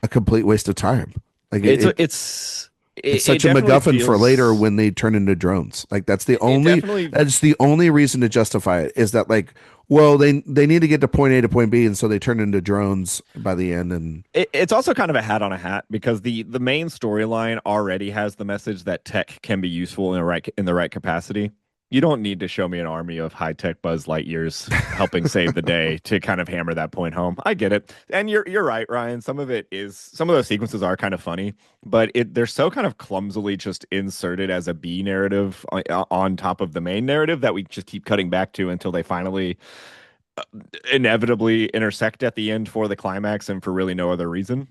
a complete waste of time. Like it's it it's it such a definitely MacGuffin for later feels when they turn into drones. Like it definitely that's the only reason to justify it is that like, well, they need to get to point A to point B, and so they turn into drones by the end. And it's also kind of a hat on a hat because the main storyline already has the message that tech can be useful in the right capacity. You don't need to show me an army of high-tech Buzz Lightyears helping save the day to kind of hammer that point home. I get it. And you're right, Ryan. Some of those sequences are kind of funny, but they're so kind of clumsily just inserted as a B narrative on top of the main narrative that we just keep cutting back to until they finally inevitably intersect at the end for the climax and for really no other reason.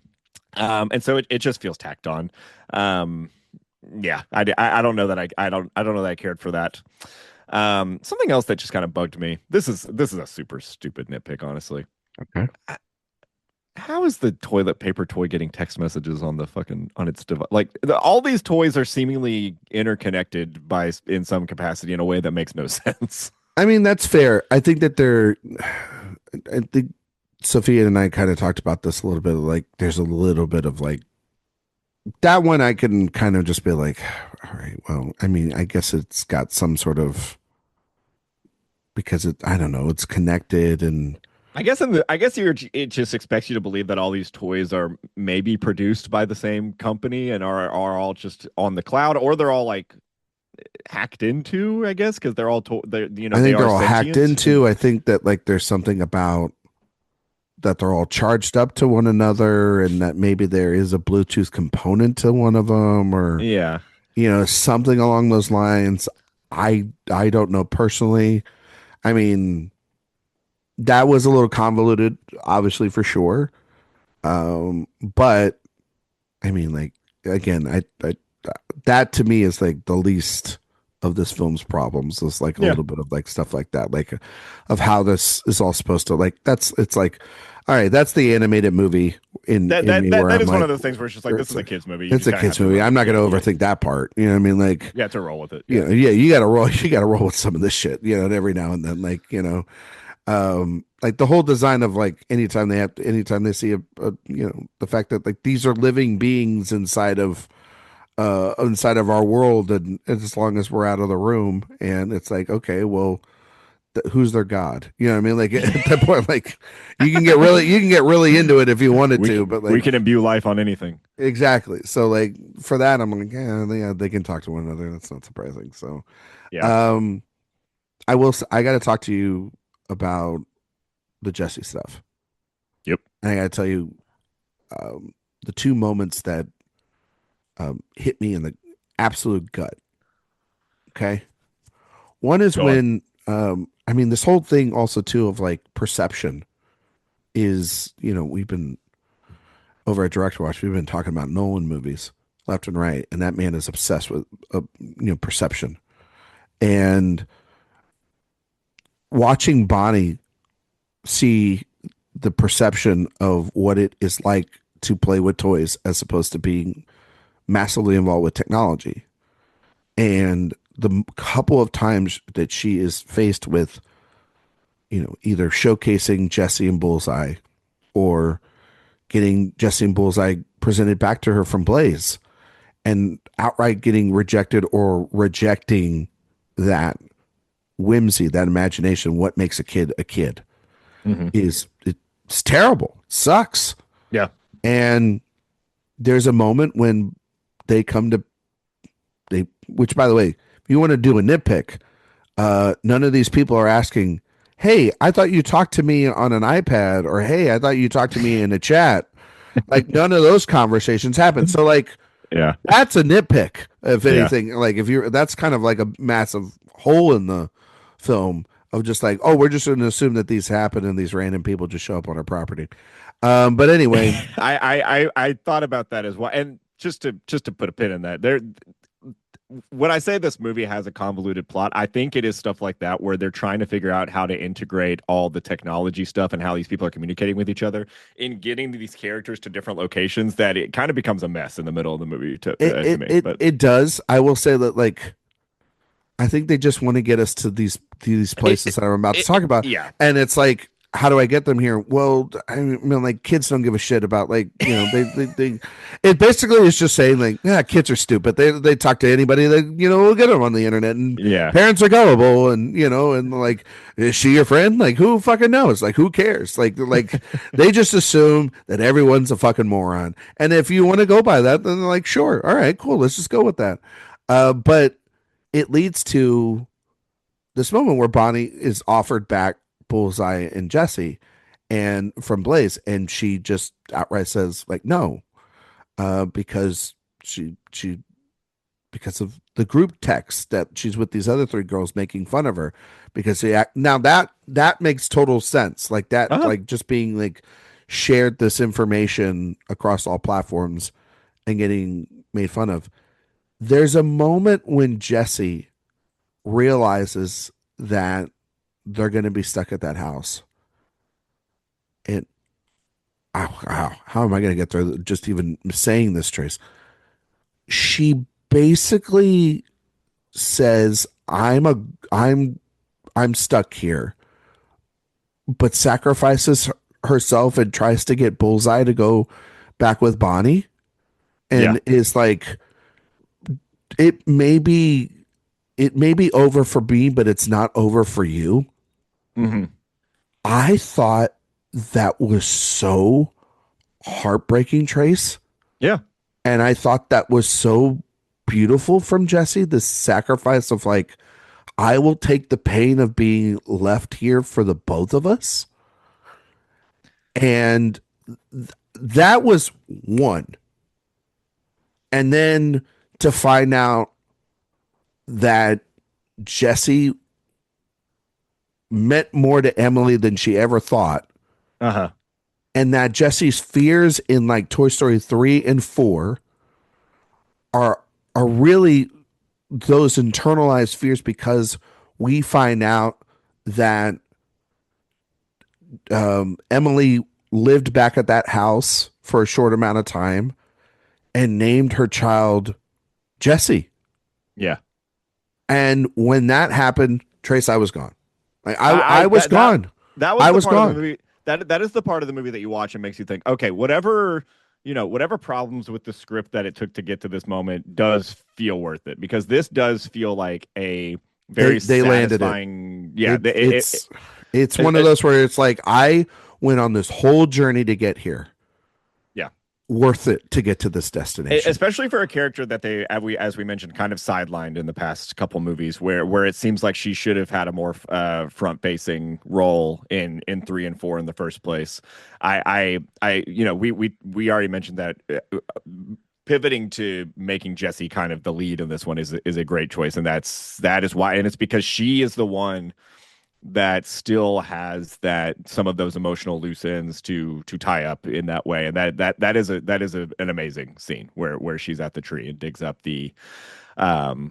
And so it just feels tacked on. Um, yeah, I don't know that I don't know that I cared for that. Something else that just kind of bugged me. This is a super stupid nitpick, honestly. Okay. How is the toilet paper toy getting text messages on the fucking on its device? Like all these toys are seemingly interconnected by in some capacity in a way that makes no sense. I mean, that's fair. I think that I think Sophia and I kind of talked about this a little bit. Like, there's a little bit of like that one. I can kind of just be like, all right, well, I mean, I guess it's got some sort of because I don't know, it's connected and I guess it just expects you to believe that all these toys are maybe produced by the same company and are all just on the cloud, or they're all like hacked into, I guess, because they're all they're I they think they're are all hacked sentient. into. I think that like there's something about that they're all charged up to one another and that maybe there is a Bluetooth component to one of them or Yeah. something along those lines. I don't know personally. I mean, that was a little convoluted, obviously for sure. But I mean, like again, I that to me is like the least of this film's problems. Is like a Yeah. little bit of like stuff like that, like of how this is all supposed to like. It's like, all right, that's the animated movie in me where That I'm is one like, of those things where it's just like this is a kids movie. You it's just a kind of have kids to movie. I'm not yeah, going to yeah, overthink that part. You know what I mean? Like, you have to roll with it. you Yeah. know, yeah, you got to roll with some of this shit. And every now and then, like, like the whole design of like anytime they see the fact that like these are living beings inside of our world, and as long as we're out of the room, and it's like, okay, well, who's their god? You know what I mean? Like at that point, like you can get really into it if you wanted to, but We like can imbue life on anything. exactly. So like for that, I'm like, yeah, they can talk to one another. That's not surprising. So, Yeah. um, I got to talk to you about the Jesse stuff. Yep. And I got to tell you, the two moments that hit me in the absolute gut. Okay. One is Go on. when, I mean, this whole thing also too of like perception is, we've been over at Direct Watch, we've been talking about Nolan movies left and right, and that man is obsessed with, perception. And watching Bonnie see the perception of what it is like to play with toys as opposed to being massively involved with technology. And the couple of times that she is faced with, either showcasing Jesse and Bullseye or getting Jesse and Bullseye presented back to her from Blaze and outright getting rejected or rejecting that whimsy, that imagination, what makes a kid Hmm. it's terrible. It sucks. Yeah. And there's a moment when they come to which by the way, if you want to do a nitpick, none of these people are asking, hey, I thought you talked to me on an iPad, or hey, I thought you talked to me in a chat. Like none of those conversations happen. So like Yeah. that's a nitpick, if Yeah. anything. Like if you're that's kind of like a massive hole in the film of just like, oh, we're just going to assume that these happen and these random people just show up on our property. But anyway, I thought about that as well. And just to put a pin in that, there when I say this movie has a convoluted plot, I think it is stuff like that where they're trying to figure out how to integrate all the technology stuff and how these people are communicating with each other in getting these characters to different locations that it kind of becomes a mess in the middle of the movie to me. But it does. I will say that like I think they just want to get us to these places that I'm about to talk about, yeah. and it's like, how do I get them here? Well, I mean, like kids don't give a shit about like they it basically is just saying like, yeah, kids are stupid. They talk to anybody that will get them on the internet, and Yeah. parents are gullible, and and like, is she your friend? Like, who fucking knows? Like, who cares? Like they just assume that everyone's a fucking moron, and if you want to go by that, then they're like, sure, all right, cool, let's just go with that. But it leads to this moment where Bonnie is offered back Bullseye and Jesse and from Blaze, and she just outright says like no, because she because of the group text that she's with these other three girls making fun of her because now that makes total sense, like that, Uh-huh. like just being like shared this information across all platforms and getting made fun of. There's a moment when Jesse realizes that they're going to be stuck at that house. And how am I going to get through just even saying this, Trace? She basically says, I'm I'm stuck here, but sacrifices herself and tries to get Bullseye to go back with Bonnie, Yeah. and is like, it may be it may be over for me, but it's not over for you. Hmm. I thought that was so heartbreaking, Trace. Yeah. And I thought that was so beautiful from Jesse, the sacrifice of like, I will take the pain of being left here for the both of us. And that was one. And then to find out that Jesse meant more to Emily than she ever thought. Uh-huh. And that Jesse's fears in like Toy Story 3 and 4 are are really those internalized fears, because we find out that Emily lived back at that house for a short amount of time and named her child Jesse. Yeah. And when that happened, Trace, I was gone. Like, I I was that that gone. that was I the was part of the gone. movie that is the part of the movie that you watch and makes you think, okay, whatever, whatever problems with the script that it took to get to this moment does feel worth it, because this does feel like a very They landed it. satisfying. Yeah, It it's one of it- those where it's like, I went on this whole journey to get here. yeah. Worth it to get to this destination. Especially for a character that they, as we mentioned, kind of sidelined in the past couple movies, where it seems like she should have had a more front facing role in 3 and 4 in the first place. We already mentioned that pivoting to making Jessie kind of the lead in this one is a great choice, and that is why, and it's because she is the one that still has that, some of those emotional loose ends to tie up in that way, and an amazing scene where she's at the tree and digs up the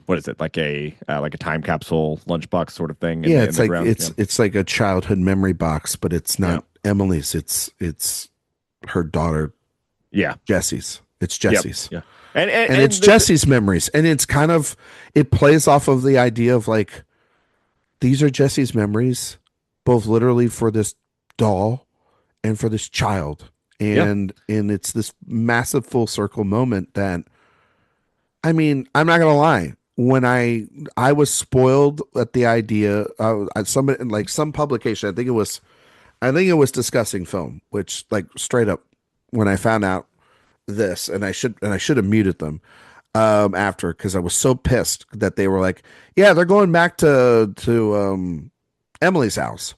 what is it, like a time capsule lunchbox sort of thing Yeah, in it's the like ground. Yeah. it's like a childhood memory box, but it's Yeah. not Emily's. It's her daughter Yeah. Jesse's. It's Yep. Jesse's. Yeah. And And it's Jesse's memories. And it's kind of, it plays off of the idea of like, these are Jesse's memories, both literally for this doll and for this child. yeah. And it's this massive full circle moment that, I mean, I'm not gonna lie. When I was spoiled at the idea, some publication, I think it was Discussing Film, which, like, straight up, when I found out this, and I should have muted them after, because I was so pissed that they were like, yeah, they're going back to Emily's house.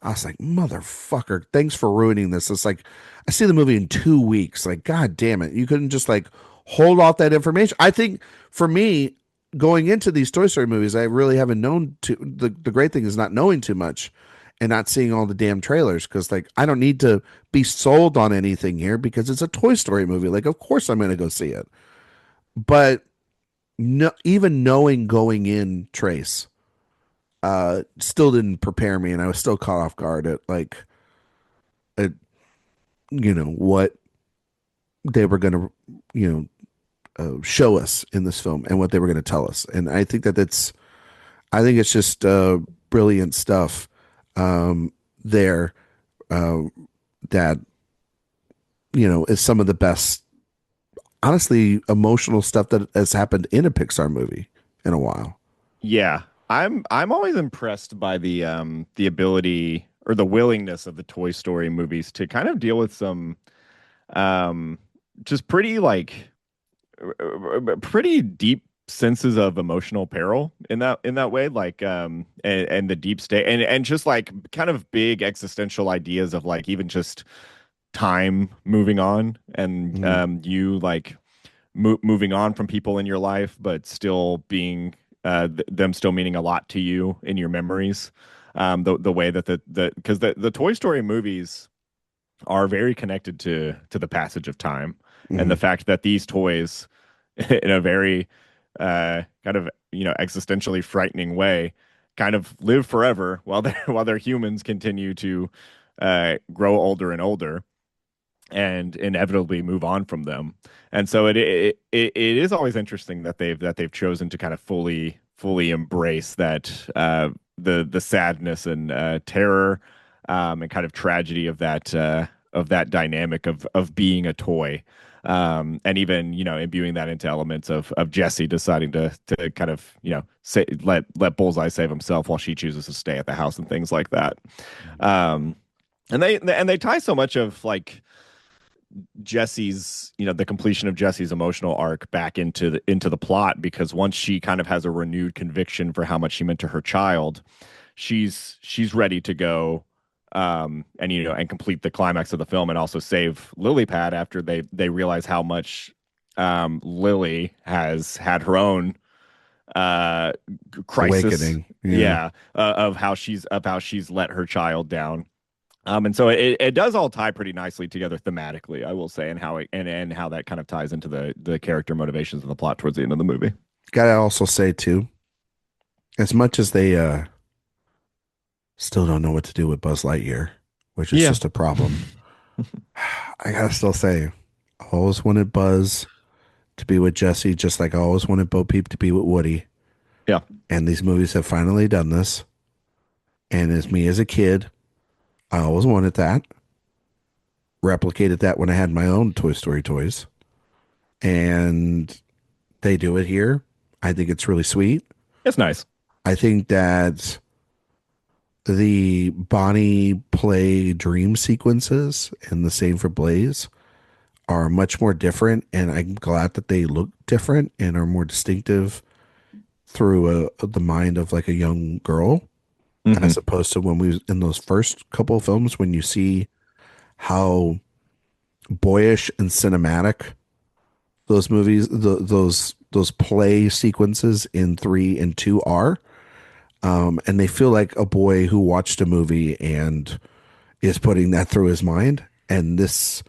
I was like, motherfucker, thanks for ruining this. It's like, I see the movie in 2 weeks. Like, god damn it, you couldn't just like hold off that information. I think for me, going into these Toy Story movies, I really haven't known to the great thing is not knowing too much and not seeing all the damn trailers, because like, I don't need to be sold on anything here because it's a Toy Story movie. Like, of course I'm gonna go see it. But no, even knowing going in, Trace, still didn't prepare me, and I was still caught off guard at like, at, what they were gonna, show us in this film and what they were gonna tell us. And I think it's just brilliant stuff there, uh, that is some of the best, honestly, emotional stuff that has happened in a Pixar movie in a while. Yeah. I'm always impressed by the ability or the willingness of the Toy Story movies to kind of deal with some um just pretty deep senses of emotional peril in that way, like and the deep state, and just like kind of big existential ideas of like even just time moving on, and Mhm. you like moving on from people in your life, but still being them still meaning a lot to you in your memories. The way that the because the Toy Story movies, are very connected to the passage of time, and the Hmm. fact that these toys, in a very kind of existentially frightening way, kind of live forever while they while their humans continue to grow older and older and inevitably move on from them. And so it is always interesting that they've chosen to kind of fully embrace that the sadness and terror and kind of tragedy of that dynamic of being a toy. And even imbuing that into elements of Jesse deciding to kind of let Bullseye save himself while she chooses to stay at the house and things like that. Um, and they tie so much of like Jesse's, the completion of Jesse's emotional arc back into the plot, because once she kind of has a renewed conviction for how much she meant to her child, she's ready to go and complete the climax of the film and also save Lily Pad after they realize how much Lily has had her own uh crisis, Awakening. Yeah. yeah, of how she's let her child down. And so it does all tie pretty nicely together thematically, I will say, and how that kind of ties into the character motivations and the plot towards the end of the movie. Gotta also say too, as much as they still don't know what to do with Buzz Lightyear, which is Yeah. just a problem. I gotta still say, I always wanted Buzz to be with Jesse, just like I always wanted Bo Peep to be with Woody. Yeah. And these movies have finally done this. And as me as a kid, I always wanted that. Replicated that when I had my own Toy Story toys. And they do it here. I think it's really sweet. It's nice. I think that the Bonnie play dream sequences and the same for Blaze are much more different. And I'm glad that they look different and are more distinctive through the mind of like a young girl, as Hmm. opposed to when we in those first couple of films when you see how boyish and cinematic those movies those play sequences in 3 and 2 are, and they feel like a boy who watched a movie and is putting that through his mind. And this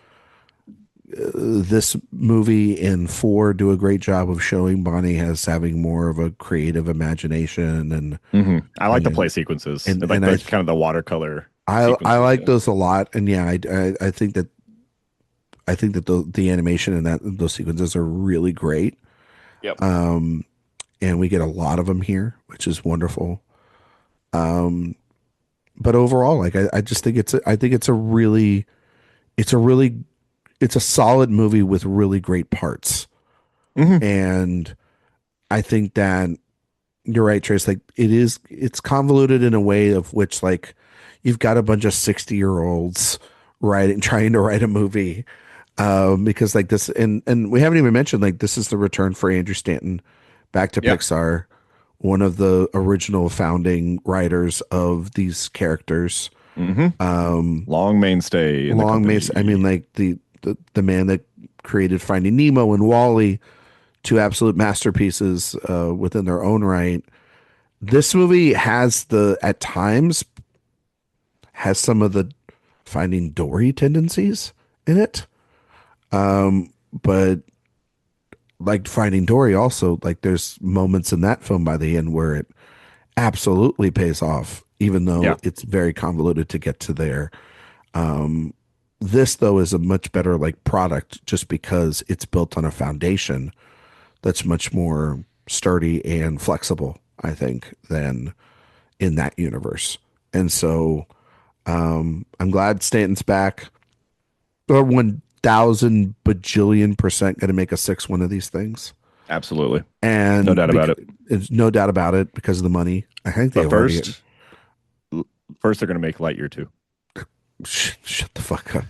movie in 4 do a great job of showing Bonnie as having more of a creative imagination, I like the and play sequences, and like and the kind of the watercolor I sequences. like Yeah. those a lot. And yeah, I think that the animation in that those sequences are really great. Yep. And we get a lot of them here, which is wonderful. But overall, like I just think I think it's a really it's a solid movie with really great parts. Hmm. And I think that you're right, Trace. Like it's convoluted in a way of which like you've got a bunch of 60-year-olds writing trying to write a movie. Because like this, and we haven't even mentioned like this is the return for Andrew Stanton back to Yeah. Pixar, one of the original founding writers of these characters. Hmm. Long mainstay in the Long Mace, I mean, company. like the man that created Finding Nemo and Wall-E, two absolute masterpieces within their own right. This movie has at times has some of the Finding Dory tendencies in it. But like Finding Dory also, like there's moments in that film by the end where it absolutely pays off, even though Yeah. it's very convoluted to get to there. This though is a much better like product just because it's built on a foundation that's much more sturdy and flexible, I think, than in that universe. And so I'm glad Stanton's back. Or 1,000 bajillion% going to make a sixth one of these things. Absolutely. No And doubt about it. it's no doubt about it because of the money. I think But they've already first they're going to make Lightyear 2. shut the fuck up.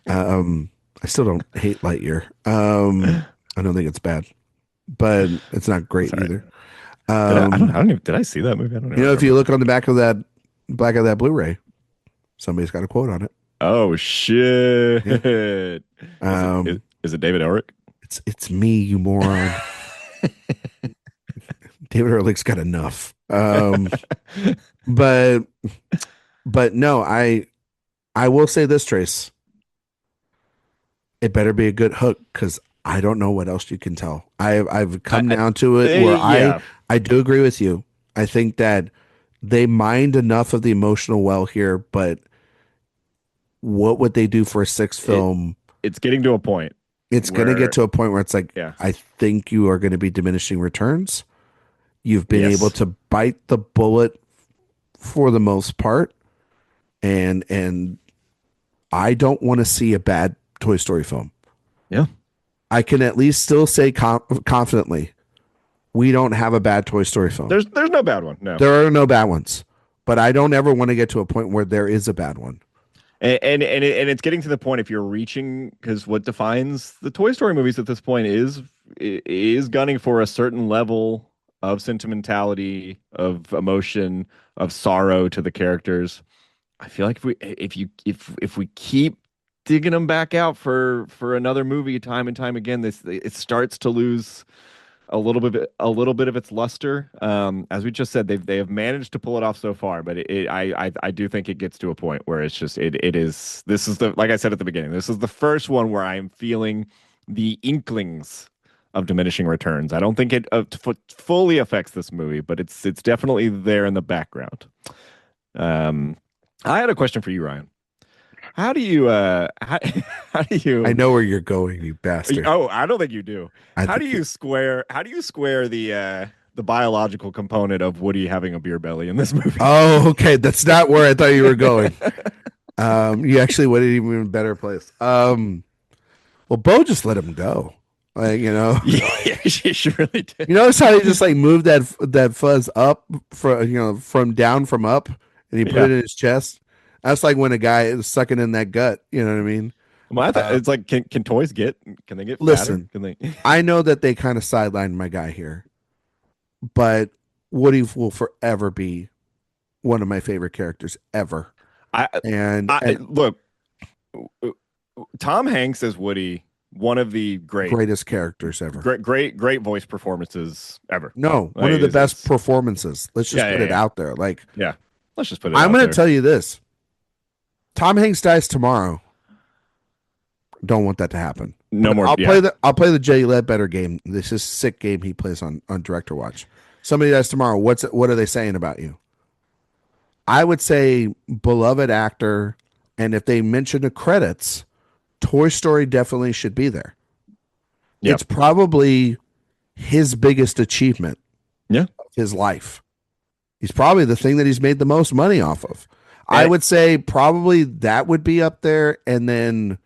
I still don't hate Lightyear. I don't think it's bad, but it's not great Sorry. either. I don't even, did I see that movie? I don't even If you remember. look on the back of that Blu-ray, somebody's got a quote on it. Oh shit. Yeah. Is it David Elric? It's me, you moron. David Ehrlich's got enough. But no, I will say this, Trace. It better be a good hook because I don't know what else you can tell. I've come down to it where Yeah, I do agree with you. I think that they mined enough of the emotional well here, but what would they do for a sixth it film? it's getting to a point It's going to get where, to a point where it's like, yeah, I think you are going to be diminishing returns. You've been able yes, to bite the bullet for the most part, and I don't want to see a bad Toy Story film. yeah. I can at least still say confidently, we don't have a bad Toy Story film. There's no bad one. No. There are no bad ones, but I don't ever want to get to a point where there is a bad one. And it's getting to the point if you're reaching, because what defines the Toy Story movies at this point is gunning for a certain level of sentimentality, of emotion, of sorrow to the characters. I feel like if we keep digging them back out for another movie time and time again, this it starts to lose a little bit of its luster. As we just said, they have managed to pull it off so far, but I do think it gets to a point where it's just it is this is the like I said at the beginning, this is the first one where I am feeling the inklings of diminishing returns. I don't think it fully affects this movie, but it's definitely there in the background. Um, I had a question for you, Ryan. How do you how do I you know where you're going, you bastard. Oh, I don't think you do. I How do think you square the biological component of Woody having a beer belly in this movie? Oh, okay. That's not where I thought you were going. You actually went in an even better place. Well, Bo just let him go. Like, Yeah, she really did. you notice how he just like moved that fuzz up from down from up, and he put it Yeah. in his chest. That's like when a guy is sucking in that gut. You know what I mean? Well, Uh, it's like can toys can they get fatter? Listen, Can they? I know that they kind of sidelined my guy here, but Woody will forever be one of my favorite characters ever. I And look, Tom Hanks as Woody, one of the greatest characters ever. great voice performances ever. No, one Like, of the best it's performances. Let's just yeah, put yeah, it yeah, out there. Like, yeah. Let's just put it I'm out going to there. tell you this. Tom Hanks dies tomorrow. Don't want that to happen. No But more. Play Yeah, the Jay Ledbetter game. This is a sick game he plays on Director Watch. Somebody dies tomorrow. What are they saying about you? I would say beloved actor, and if they mention the credits, Toy Story definitely should be there. yeah, It's probably his biggest achievement yeah. of his life. He's probably the thing that he's made the most money off of. I And would say probably that would be up there, and then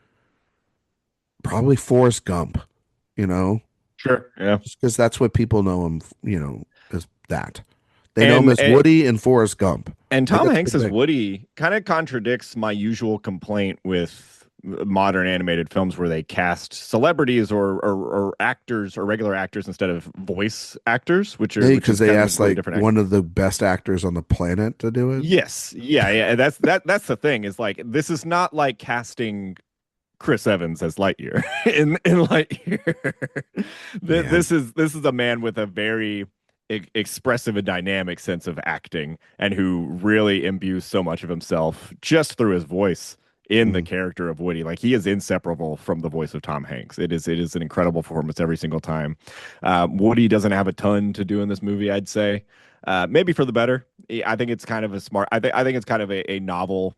probably Forrest Gump, you know, sure. Yeah. just because that's what people know him, as that. They know him And, as Woody and Forrest Gump. and Like Tom that's Hanks pretty as big. Woody kind of contradicts my usual complaint with modern animated films where they cast celebrities or actors or regular actors instead of voice actors, which Because is they kind of a asked completely like different act. one of the best actors on the planet to do it. Yes, yeah, yeah. That's the thing is like this is not like casting Chris Evans as Lightyear in Lightyear. Man, This is a man with a very expressive and dynamic sense of acting, and who really imbues so much of himself just through his voice in the mm. character of Woody. Like he is inseparable from the voice of Tom Hanks. It is an incredible performance every single time. Woody doesn't have a ton to do in this movie, I'd say. Maybe for the better. I think it's kind of a smart. I think it's kind of a novel,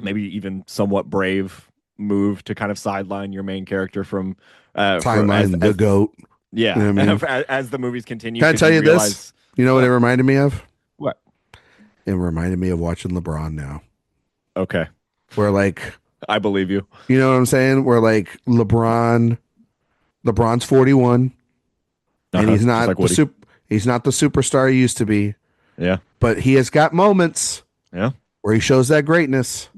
maybe even somewhat brave move to kind of sideline your main character from Timeline, the goat. You yeah, know what I mean? as the movies continue, Can I because tell you you this? realize You know what it what reminded me of? what It reminded me of watching LeBron now. okay, Where like, I believe you. you know what I'm saying? Where like LeBron's 41 and Uh-huh. Just like Woody. he's not the superstar he used to be, Yeah, but he has got moments yeah, where he shows that greatness.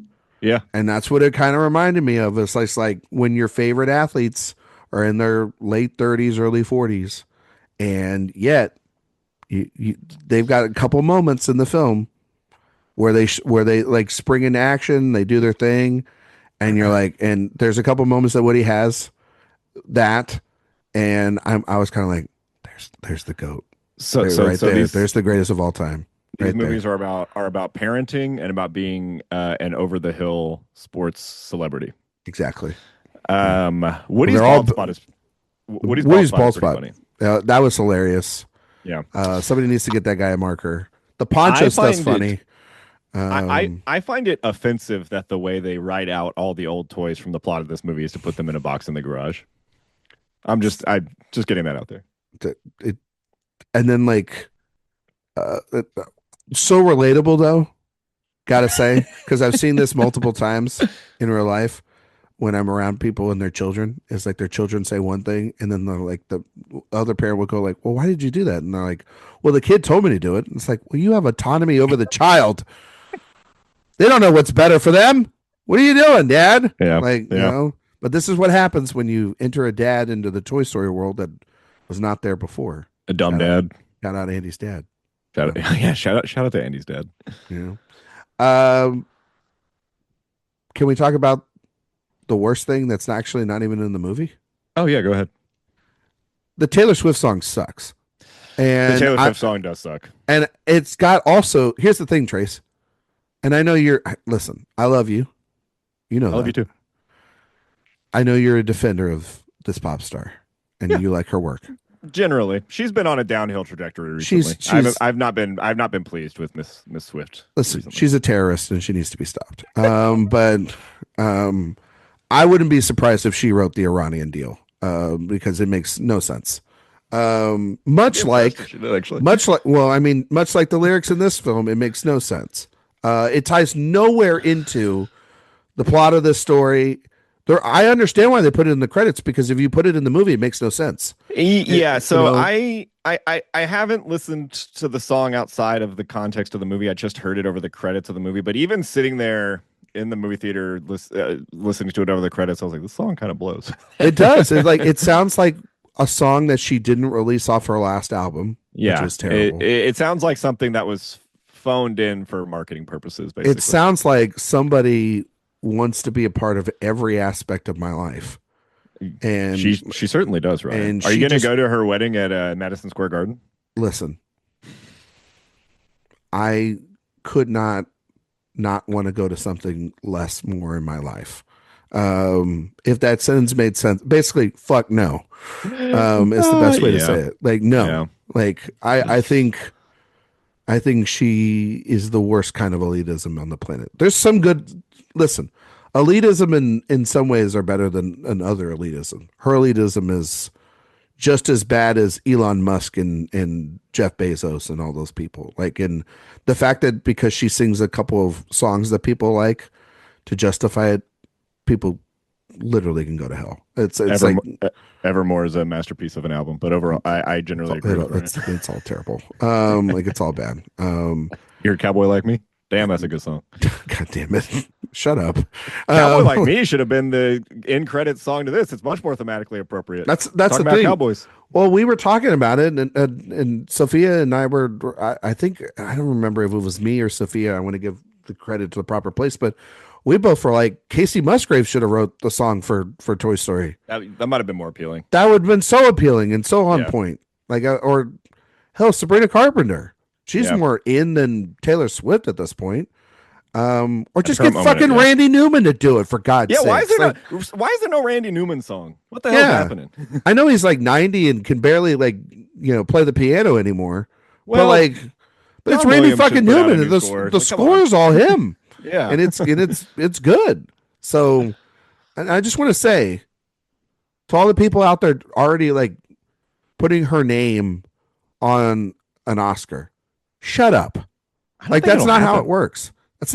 yeah. And that's what it kind of reminded me of. It's like when your favorite athletes are in their late 30s, early 40s, and yet you they've got a couple moments in the film where they like spring into action, they do their thing, and you're like, and there's a couple moments that Woody has that, and I was kind of like, there's the goat. So They're so right so there. these There's the greatest of all time. These right movies there. are about parenting and about being an over the hill sports celebrity. Exactly. Yeah. Well, Woody's they're all bald spot is Woody's bald Woody's spot is ball pretty spot. funny. That was hilarious. Yeah. Somebody needs to get that guy a marker. The I poncho stuff's find it funny. Um, I find it offensive that the way they write out all the old toys from the plot of this movie is to put them in a box in the garage. I'm just getting that out there. it, and then like, so relatable though. Gotta say, because I've seen this multiple times in real life when I'm around people and their children. It's like their children say one thing, and then the other parent will go like, "Well, why did you do that?" And they're like, "Well, the kid told me to do it." And it's like, "Well, you have autonomy over the child. They don't know what's better for them. What are you doing, Dad?" Yeah. Like, But this is what happens when you enter a dad into the Toy Story world that was not there before. A dumb dad. Shout out Andy's dad. Shout out to Andy's dad. You know. Can we talk about the worst thing that's actually not even in the movie? Oh yeah, go ahead. The Taylor Swift song sucks. And The Taylor Swift song does suck. And it's got also, here's the thing, Trace. And I know listen, I love you. You know I love you too. I know you're a defender of this pop star and you like her work. Generally, she's been on a downhill trajectory recently. I've not been pleased with Miss Swift. Listen, recently. she's a terrorist and she needs to be stopped. But I wouldn't be surprised if she wrote the Iranian deal because it makes no sense. Much like the lyrics in this film, it makes no sense. It ties nowhere into the plot of this story. I understand why they put it in the credits, because if you put it in the movie, it makes no sense. Yeah, so I haven't listened to the song outside of the context of the movie. I just heard it over the credits of the movie. But even sitting there in the movie theater listening to it over the credits, I was like, this song kind of blows. It does. It sounds like a song that she didn't release off her last album. Yeah, which was terrible. It sounds like something that was phoned in for marketing purposes. Basically, it sounds like somebody wants to be a part of every aspect of my life, and she certainly does. Right? And are you going to go to her wedding at Madison Square Garden? Listen, I could not want to go to something more in my life. If that sentence made sense, basically, fuck no. It's the best way to say it. Like, no. Yeah. Like, I think she is the worst kind of elitism on the planet. There's some good. Listen, elitism in some ways are better than other elitism. Her elitism is just as bad as Elon Musk and Jeff Bezos and all those people. Like, in the fact that because she sings a couple of songs that people like, to justify it, people literally can go to hell. It's like Evermore is a masterpiece of an album, but overall, I generally agree. It's all terrible. Like, it's all bad. You're a cowboy like me. Damn, that's a good song. God damn it. Shut up. Cowboy Like Me should have been the end credit song to this. It's much more thematically appropriate. That's the thing. Cowboys. Well, we were talking about it, and Sophia and I were, I think, I don't remember if it was me or Sophia. I want to give the credit to the proper place, but we both were like, Casey Musgrave should have wrote the song for Toy Story. That might have been more appealing. That would have been so appealing and so on point. Like, or hell, Sabrina Carpenter. She's more in than Taylor Swift at this point. Or just get fucking Randy Newman to do it, for God's sake. Why is there no Randy Newman song? What the hell is happening? I know he's like 90 and can barely play the piano anymore. Well, but it's Randy fucking Newman. The score is all him. Yeah. And it's good. So, and I just want to say to all the people out there already like putting her name on an Oscar, shut up. Like, that's not how it works. That's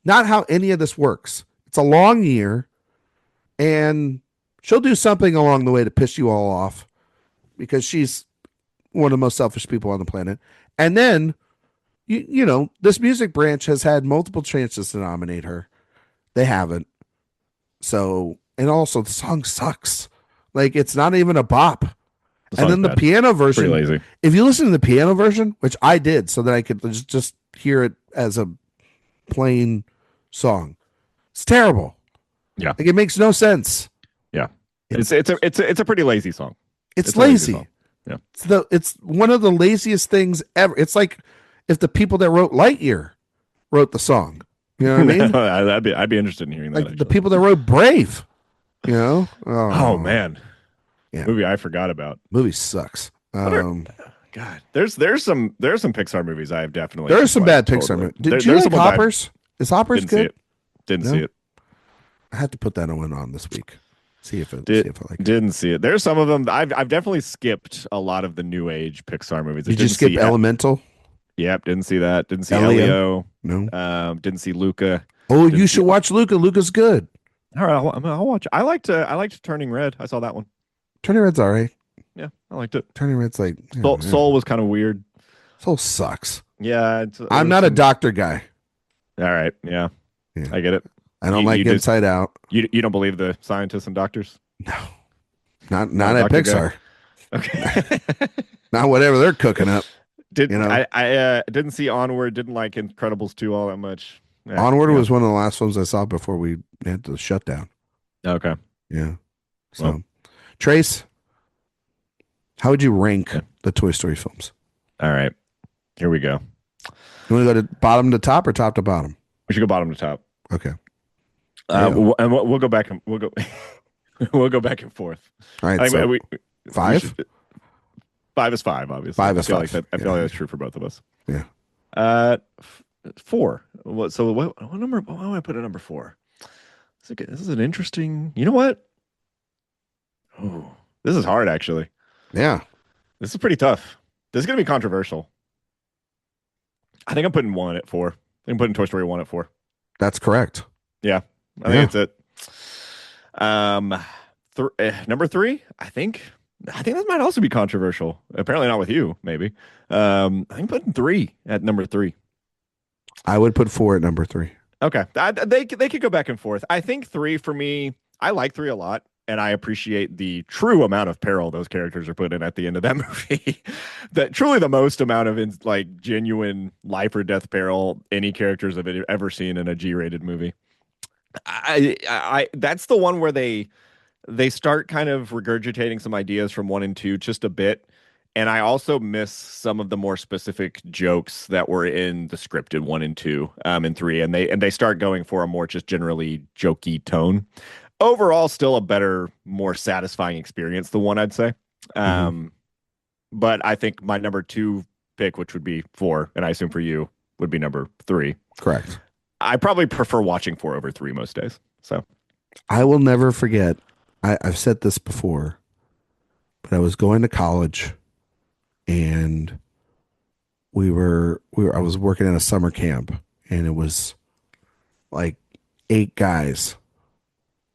not how any of this works. It's a long year, and she'll do something along the way to piss you all off, because she's one of the most selfish people on the planet. And then, you know, this music branch has had multiple chances to nominate her. They haven't. So, and also the song sucks. Like, it's not even a bop. And then the piano version, pretty lazy. If you listen to the piano version, which I did so that I could just hear it as a plain song, it's terrible. Yeah. Like, it makes no sense. Yeah. It's a pretty lazy song. It's lazy. Yeah. It's one of the laziest things ever. It's like if the people that wrote Lightyear wrote the song. You know what I mean? I'd be interested in hearing that. Like Actually, the people that wrote Brave. You know? oh Oh, man, yeah. movie I forgot about. Movie sucks. What are God? There's some Pixar movies I have definitely. There are just, some like, bad Pixar totally. movies. Did you There's like some ones Hoppers? Is Hoppers didn't see good? it. Didn't No? see it. I had to put that one on this week. See if Did I like it. didn't see it. There's some of them. I've definitely skipped a lot of the new age Pixar movies. I Did you didn't skip see. Elemental? Yep, didn't see that. Didn't see Elio? Elio. No. Didn't see Luca. Oh, you Didn't see. should watch Luca. Luca's good. All right, I'll watch. I liked Turning Red. I saw that one. Turning Red's all right. Yeah, I liked it. Turning Red's like Soul was kind of weird. Soul sucks. Yeah, I'm not a doctor guy. All right, yeah, Yeah. I get it. I don't like Inside Out. You don't believe the scientists and doctors? No, not at Pixar. Okay. Not whatever they're cooking up. I didn't see Onward. Didn't like Incredibles 2 all that much. Yeah, Onward was one of the last films I saw before we had to shut down. Okay. Yeah. So, Trace, how would you rank the Toy Story films? All right. Here we go. You want to go to bottom to top or top to bottom? We should go bottom to top. Okay. And we'll go back and we'll go we'll go back and forth. All right. So five? 5 is 5, obviously. Five is 5. I feel like that's true for both of us. Yeah. 4. So what number? Why do I put a number 4? This is an interesting. You know what? Oh, this is hard, actually. Yeah. This is pretty tough. This is gonna be controversial. I think I'm putting 1 at 4. I think I'm putting Toy Story 1 at 4. That's correct. Yeah, I think that's it. Number 3, I think that might also be controversial. Apparently not with you, maybe. I think putting 3 at number 3. I would put 4 at number 3. Okay, they could go back and forth. I think 3 for me. I like 3 a lot, and I appreciate the true amount of peril those characters are put in at the end of that movie. That truly the most amount of like genuine life or death peril any characters have ever seen in a G-rated movie. I that's the one where they start kind of regurgitating some ideas from 1 and 2 just a bit. And I also miss some of the more specific jokes that were in the scripted 1 and 2 and 3. And they start going for a more just generally jokey tone. Overall, still a better, more satisfying experience, the one I'd say. But I think my number 2 pick, which would be 4, and I assume for you would be number 3. Correct. I probably prefer watching 4 over 3 most days. So I will never forget. I've said this before, but I was going to college, and I was working at a summer camp, and it was like 8 guys,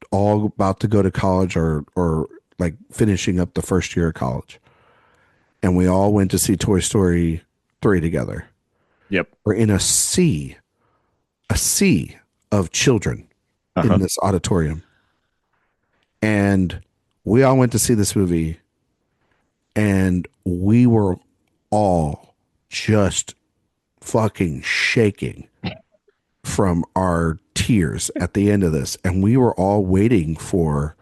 all about to go to college or like finishing up the first year of college, and we all went to see Toy Story 3 together. Yep. We're in a sea of children in this auditorium. And we all went to see this movie, and we were all just fucking shaking from our tears at the end of this. And we were all waiting for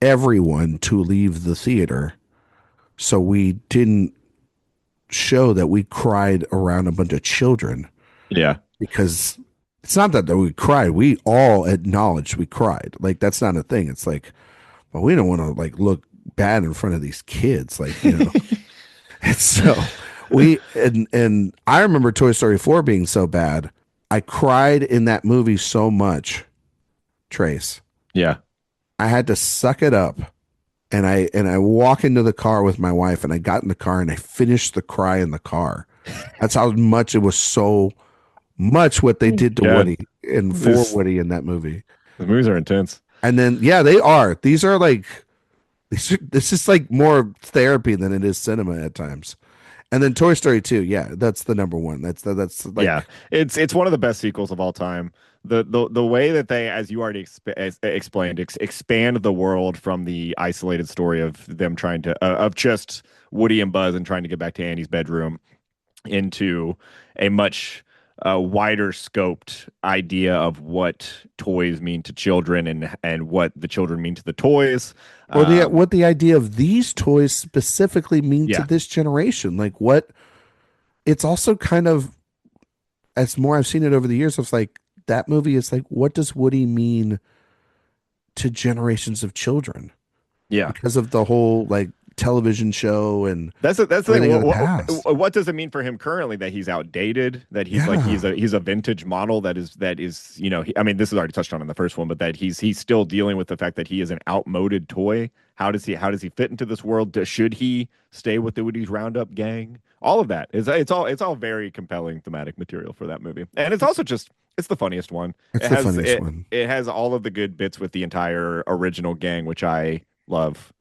everyone to leave the theater, so we didn't show that we cried around a bunch of children. Yeah. Because it's not that we cried. We all acknowledged we cried. Like, that's not a thing. It's like, well, we don't want to like look bad in front of these kids. Like, you know. And so and I remember Toy Story 4 being so bad. I cried in that movie so much, Trace. Yeah. I had to suck it up. And I walk into the car with my wife, and I got in the car and I finished the cry in the car. That's how much it was, so much what they did to Woody and for Woody in that movie. The movies are intense. And then, yeah, they are. This is like more therapy than it is cinema at times. And then Toy Story 2, yeah, that's the number one. That's like, yeah, it's one of the best sequels of all time. The way that they, as you already explained, expand the world from the isolated story of them trying to of just Woody and Buzz and trying to get back to Andy's bedroom into a much wider scoped idea of what toys mean to children and what the children mean to the toys, or what the idea of these toys specifically mean to this generation. Like, what it's also kind of, as more I've seen it over the years, it's like that movie is like, what does Woody mean to generations of children Yeah. because of the whole like television show and That's the thing. everything in the past? What does it mean for him currently that he's outdated? That he's like Yeah, he's a vintage model that is I mean this is already touched on in the first one, but that he's still dealing with the fact that he is an outmoded toy. How does he fit into this world? Should he stay with the Woody's Roundup gang? All of that is it's all very compelling thematic material for that movie, and it's also just it's the funniest one. it's It the has funniest it one. it has all of the good bits with the entire original gang, which I love.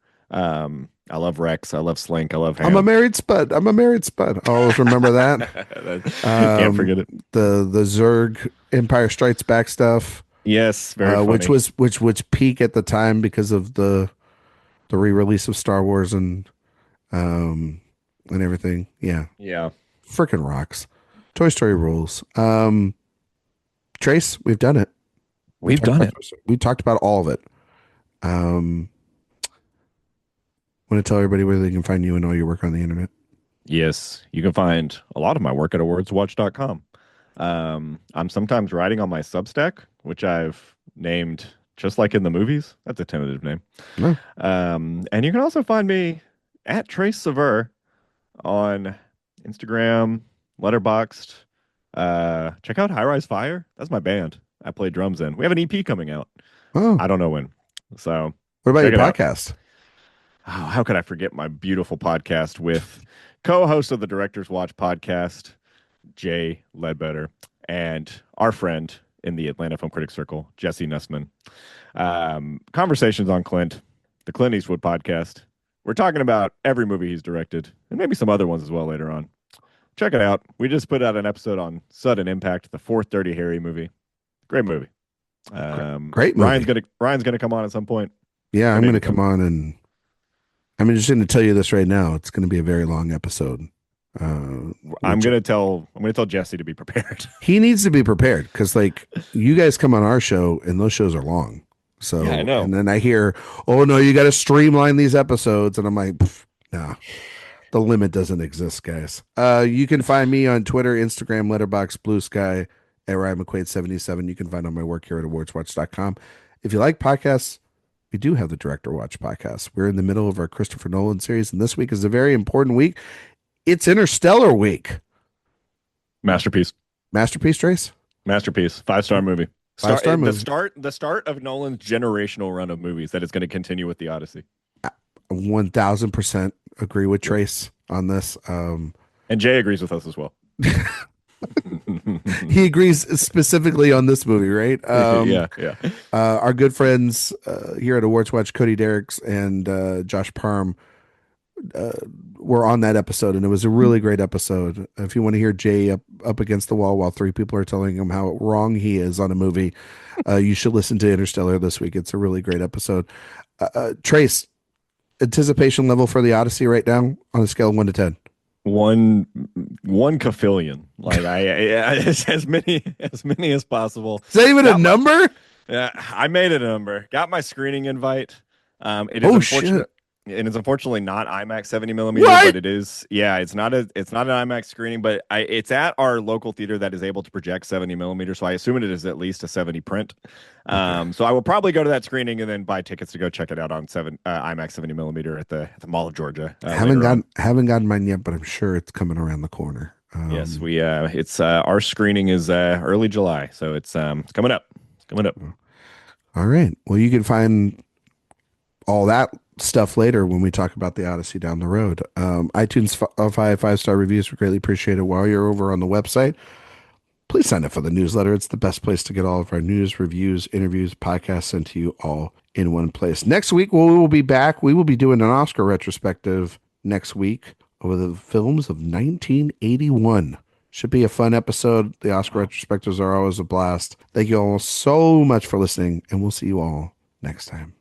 I love Rex. I love Slink. I love I'm a Ham. married spud. I'm a married spud. I always remember that. Can't forget it. The Zurg Empire Strikes Back stuff, Yes, very which funny. was which peak at the time because of the re-release of Star Wars um and everything. Yeah, Yeah, freaking rocks. Toy Story rules. Trace, we've done it. We we've talked done about it. Toy Story. We talked about all of it. Um, Want to tell everybody where they can find you and all your work on the internet? Yes, you can find a lot of my work at awardswatch.com. I'm sometimes writing on my Substack, which I've named just like in the movies. That's a tentative name. No. And you can also find me at Trace Sauveur on Instagram, Letterboxd. Check out High Rise Fire. That's my band I play drums in. We have an EP coming out. Oh, I don't know when. So what about your check it out. podcast? Oh, how could I forget my beautiful podcast with co-host of the Director's Watch podcast, Jay Ledbetter, and our friend in the Atlanta Film Critics Circle, Jesse Nussman. Conversations on Clint, the Clint Eastwood podcast. We're talking about every movie he's directed, and maybe some other ones as well later on. Check it out. We just put out an episode on Sudden Impact, the fourth Dirty Harry movie. Great movie. Great Ryan's movie. gonna come on at some point. Yeah, Or I'm going maybe to come on and I'm just going to tell you this right now. It's going to be a very long episode. I'm Which gonna tell Jesse to be prepared. he needs to be prepared because, like, you guys come on our show and those shows are long. So, Yeah, I know. and then I hear, oh no, you got to streamline these episodes, and I'm like, nah, the limit doesn't exist, guys. You can find me on Twitter, Instagram, Letterbox, Blue Sky at Ryan McQuade 77. You can find all my work here at awardswatch.com. If you like podcasts, we do have the Director Watch podcast. We're in the middle of our Christopher Nolan series, and this week is a very important week. It's Interstellar week. Masterpiece. Masterpiece, Trace? Masterpiece. 5-star movie. Five-star movie. The start of Nolan's generational run of movies that is going to continue with the Odyssey. 1000% agree with Trace on this. And Jay agrees with us as well. He agrees specifically on this movie, right? Yeah, yeah. Our good friends here at Awards Watch, Cody Derricks and Josh Parham, were on that episode, and it was a really great episode. If you want to hear Jay up against the wall while three people are telling him how wrong he is on a movie, you should listen to Interstellar this week. It's a really great episode. Trace, anticipation level for the Odyssey right now on a scale of 1 to 10. One kafillion. Like as many as possible. Is that even a Got my- number? Yeah, I made a number. Got my screening invite. It is Oh, unfortunate. shit. And it's unfortunately not IMAX 70 millimeter, What? but it is. Yeah, it's not an IMAX screening, but it's at our local theater that is able to project 70 millimeter. So I assume it is at least a 70 print. So I will probably go to that screening and then buy tickets to go check it out on IMAX 70 millimeter at the Mall of Georgia. Haven't later on. gotten mine yet, but I'm sure it's coming around the corner. Yes, it's our screening is early July, so it's coming up. It's coming up. All right. Well, you can find all that stuff later when we talk about the Odyssey down the road. iTunes 5-star reviews, we greatly appreciate it. While you're over on the website, please sign up for the newsletter. It's the best place to get all of our news, reviews, interviews, podcasts sent to you all in one place. Next week, we will be back. We will be doing an Oscar retrospective next week over the films of 1981. Should be a fun episode. The Oscar retrospectives are always a blast. Thank you all so much for listening, and we'll see you all next time.